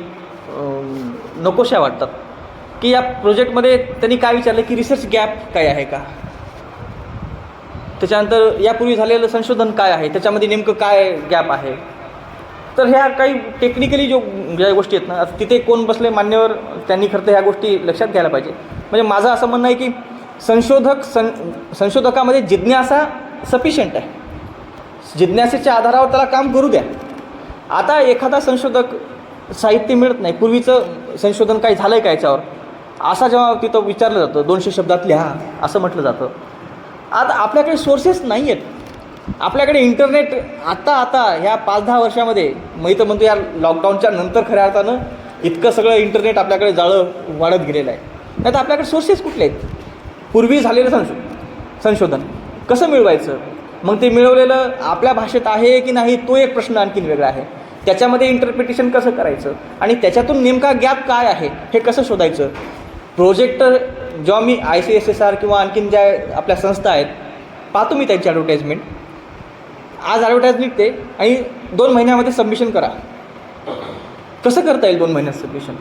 नकोशा वाटतात. की या प्रोजेक्टमध्ये त्यांनी काय विचारलं की रिसर्च गॅप काय आहे का, त्याच्यानंतर यापूर्वी झालेलं संशोधन काय आहे, त्याच्यामध्ये नेमकं काय गॅप आहे. तर ह्या काही टेक्निकली ज्या गोष्टी आहेत ना, तिथे कोण बसले मान्यवर त्यांनी खरं तर ह्या गोष्टी लक्षात घ्यायला पाहिजे. म्हणजे माझं असं म्हणणं आहे की संशोधकामध्ये जिज्ञासा सफिशियंट आहे. जिज्ञासेच्या आधारावर त्याला काम करू द्या. आता एखादा संशोधक साहित्य मिळत नाही, पूर्वीचं संशोधन काही झालं आहे का याच्यावर असा जेव्हा तिथं विचारलं जातं 200 शब्दात लिहा असं म्हटलं जातं. आता आपल्याकडे सोर्सेस नाही आहेत. आपल्याकडे इंटरनेट आता ह्या 5-10 वर्षामध्ये मी तर म्हणतो या लॉकडाऊनच्या नंतर खऱ्या अर्थानं इतकं सगळं इंटरनेट आपल्याकडे जाळं वाढत गेलेलं आहे. नाही तर आपल्याकडे सोर्सेस कुठले आहेत. पूर्वी झालेलं संशोधन कसं मिळवायचं, मग ते मिळवलेलं आपल्या भाषेत आहे की नाही तो एक प्रश्न आणखीन वेगळा आहे. त्याच्यामध्ये इंटरप्रिटेशन कसं करायचं आणि त्याच्यातून नेमका गॅप काय आहे हे कसं शोधायचं. प्रोजेक्ट जेव्हा मी ICSSR किंवा आणखीन ज्या आपल्या संस्था आहेत पाहतो मी त्यांची ॲडव्हर्टाईजमेंट, आज ॲडव्हर्टाईज निघते आणि 2 महिन्यामध्ये सबमिशन करा. कसं करता येईल 2 महिन्यात सबमिशन?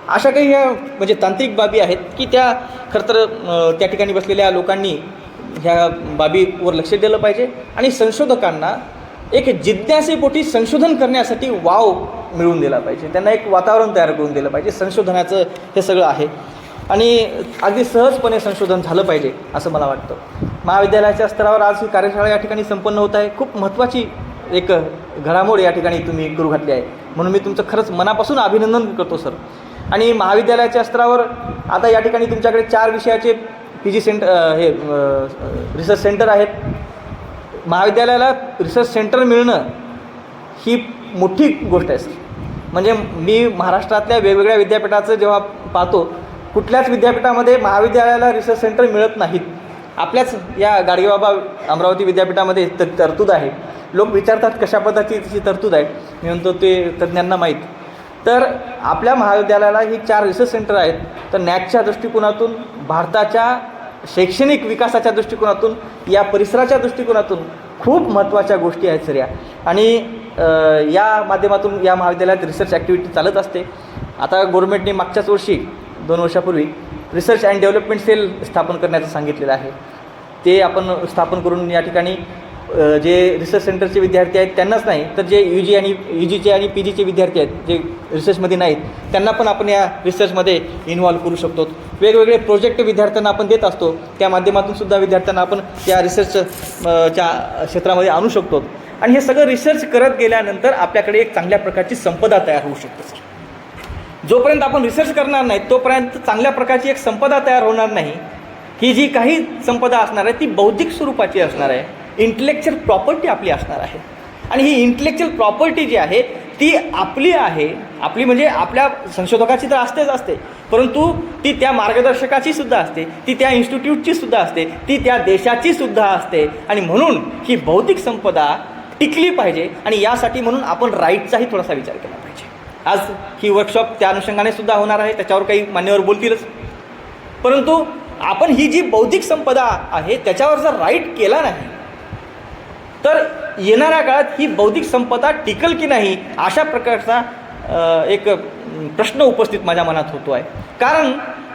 अशा काही ह्या म्हणजे तांत्रिक बाबी आहेत की त्या खरं तर त्या ठिकाणी बसलेल्या लोकांनी ह्या बाबीवर लक्ष दिलं पाहिजे आणि संशोधकांना एक जिज्ञासेपोटी संशोधन करण्यासाठी वाव मिळवून दिला पाहिजे, त्यांना एक वातावरण तयार करून दिलं पाहिजे. संशोधनाचं हे सगळं आहे आणि अगदी सहजपणे संशोधन झालं पाहिजे असं मला वाटतं. महाविद्यालयाच्या स्तरावर आज ही कार्यशाळा या ठिकाणी संपन्न होत आहे. खूप महत्त्वाची एक घडामोड या ठिकाणी तुम्ही करू घातली आहे, म्हणून मी तुमचं खरंच मनापासून अभिनंदन करतो सर. आणि महाविद्यालयाच्या स्तरावर आता या ठिकाणी तुमच्याकडे 4 विषयाचे PG हे रिसर्च सेंटर आहेत. महाविद्यालयाला रिसर्च सेंटर मिळणं ही मोठी गोष्ट आहे सर. म्हणजे मी महाराष्ट्रातल्या वेगवेगळ्या विद्यापीठाचं जेव्हा पाहतो, कुठल्याच विद्यापीठामध्ये महाविद्यालयाला रिसर्च सेंटर मिळत नाहीत. आपल्याच या गाडगेबाबा अमरावती विद्यापीठामध्ये तरतूद आहे. लोक विचारतात कशा पद्धतीची तरतूद आहे, मी म्हणतो ते तज्ज्ञांना माहीत. तर आपल्या महाविद्यालयाला ही 4 रिसर्च सेंटर आहेत. तर नॅकच्या दृष्टिकोनातून, भारताच्या शैक्षणिक विकासाच्या दृष्टिकोनातून, या परिसराच्या दृष्टिकोनातून खूप महत्त्वाच्या गोष्टी आहेत सर या. आणि या माध्यमातून या महाविद्यालयात रिसर्च ॲक्टिव्हिटी चालत असते. आता गव्हर्नमेंटने मागच्याच वर्षी 2 वर्षापूर्वी रिसर्च अँड डेव्हलपमेंट सेल स्थापन करण्याचं सांगितलेलं आहे. ते आपण स्थापन करून या ठिकाणी जे रिसर्च सेंटरचे विद्यार्थी आहेत त्यांनाच नाही, तर जे UG आणि UGचे आणि PGचे विद्यार्थी आहेत जे रिसर्चमध्ये नाहीत त्यांना पण आपण या रिसर्चमध्ये इन्व्हॉल्व करू शकतो. वेगवेगळे प्रोजेक्ट विद्यार्थ्यांना आपण देत असतो, त्या माध्यमातून सुद्धा विद्यार्थ्यांना आपण या रिसर्चच्या क्षेत्रामध्ये आणू शकतो. आणि हे सगळं रिसर्च करत गेल्यानंतर आपल्याकडे एक चांगल्या प्रकारची संपदा तयार होऊ शकते सर. जोपर्यंत आपण रिसर्च करणार नाही तोपर्यंत चांगल्या प्रकारची एक संपदा तयार होणार नाही. ही जी काही संपदा असणार आहे ती बौद्धिक स्वरूपाची असणार आहे, इंटेलेक्च्युअल प्रॉपर्टी आपली असणार आहे. आणि ही इंटेलेक्च्युअल प्रॉपर्टी जी आहे ती आपली आहे. आपली म्हणजे आपल्या संशोधकाची तर असते, परंतु ती त्या मार्गदर्शकाची सुद्धा असते, ती त्या इन्स्टिट्यूटची सुद्धा असते, ती त्या देशाची सुद्धा असते. आणि म्हणून ही बौद्धिक संपदा टिकली पाहिजे. आणि यासाठी म्हणून आपण राईटचाही थोडासा विचार केला पाहिजे. आज ही वर्कशॉप त्या अनुषंगाने सुद्धा होणार आहे, त्याच्यावर काही मान्यवर बोलतीलच. परंतु आपण ही जी बौद्धिक संपदा आहे त्याच्यावर जर राईट केला नाही तर येणाऱ्या काळात ही बौद्धिक संपदा टिकल की नाही अशा प्रकारचा एक प्रश्न उपस्थित माझ्या मनात होतो आहे. कारण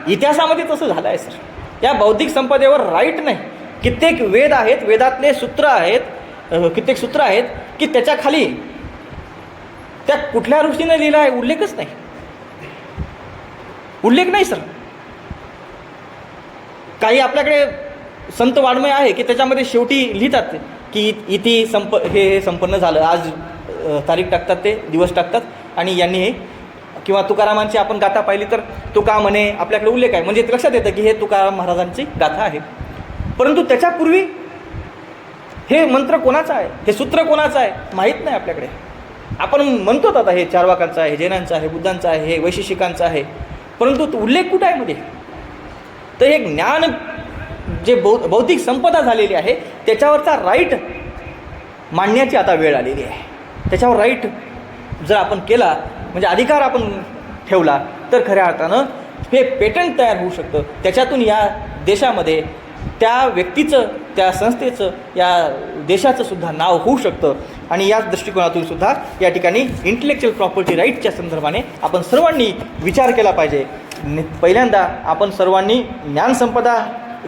इतिहासामध्ये तसं झालं आहे सर. या बौद्धिक संपदेवर राईट नाही. कित्येक वेद आहेत, वेदातले सूत्र आहेत, कित्येक सूत्र आहेत की त्याच्या खाली त्या कुठल्या ऋषीने लिहिलं आहे उल्लेखच नाही. उल्लेख नाही सर. काही आपल्याकडे संत वाङ्मय आहे की त्याच्यामध्ये शेवटी लिहितात की इति हे संपन्न झालं. आज तारीख टाकतात, ते दिवस टाकतात आणि यांनी हे, किंवा तुकारामांची आपण गाथा पाहिली तर तुका म्हणे आपल्याकडे उल्लेख आहे, म्हणजे ते लक्षात येतं की हे तुकाराम महाराजांची गाथा आहे. परंतु त्याच्यापूर्वी हे मंत्र कोणाचा आहे, हे सूत्र कोणाचं आहे माहीत नाही आपल्याकडे. आपण म्हणतो आता हे चार्वाकांचं आहे, जैनांचं आहे, बुद्धांचं आहे, हे वैशेषिकांचं आहे, परंतु तो उल्लेख कुठं आहे मध्ये? तर हे ज्ञान जे बौद्धिक संपदा झालेली आहे त्याच्यावरचा राईट मांडण्याची आता वेळ आलेली आहे. त्याच्यावर राईट जर आपण केला, म्हणजे अधिकार आपण ठेवला, तर खऱ्या अर्थानं हे पेटंट तयार होऊ शकतं. त्याच्यातून या देशामध्ये त्या व्यक्तीचं, त्या संस्थेचं, या देशाचं सुद्धा नाव होऊ शकतं. आणि याच दृष्टिकोनातून सुद्धा या ठिकाणी इंटेलेक्च्युअल प्रॉपर्टी राईटच्या संदर्भाने आपण सर्वांनी विचार केला पाहिजे. पहिल्यांदा आपण सर्वांनी ज्ञानसंपदा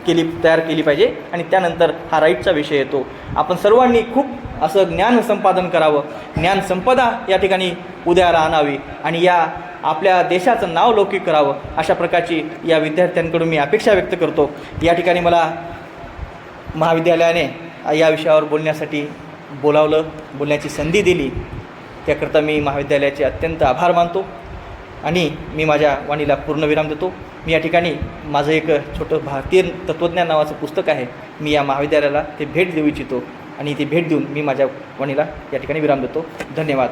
तयार केली पाहिजे आणि त्यानंतर हा राईटचा विषय येतो. आपण सर्वांनी खूप असं ज्ञान संपादन करावं, ज्ञानसंपदा या ठिकाणी उदयाला आणावी आणि या आपल्या देशाचं नाव लौकिक करावं, अशा प्रकारची या विद्यार्थ्यांकडून मी अपेक्षा व्यक्त करतो. या ठिकाणी मला महाविद्यालयाने या विषयावर बोलण्यासाठी बोलावलं, बोलण्याची संधी दिली, त्याकरता मी महाविद्यालयाचे अत्यंत आभार मानतो आणि मी माझ्या वाणीला पूर्णविराम देतो. मी या ठिकाणी माझं एक छोटं भारतीय तत्त्वज्ञान नावाचं पुस्तक आहे, मी या महाविद्यालयाला ते भेट देऊ इच्छितो आणि ती भेट देऊन मी माझ्या वाणीला या ठिकाणी विराम देतो. धन्यवाद.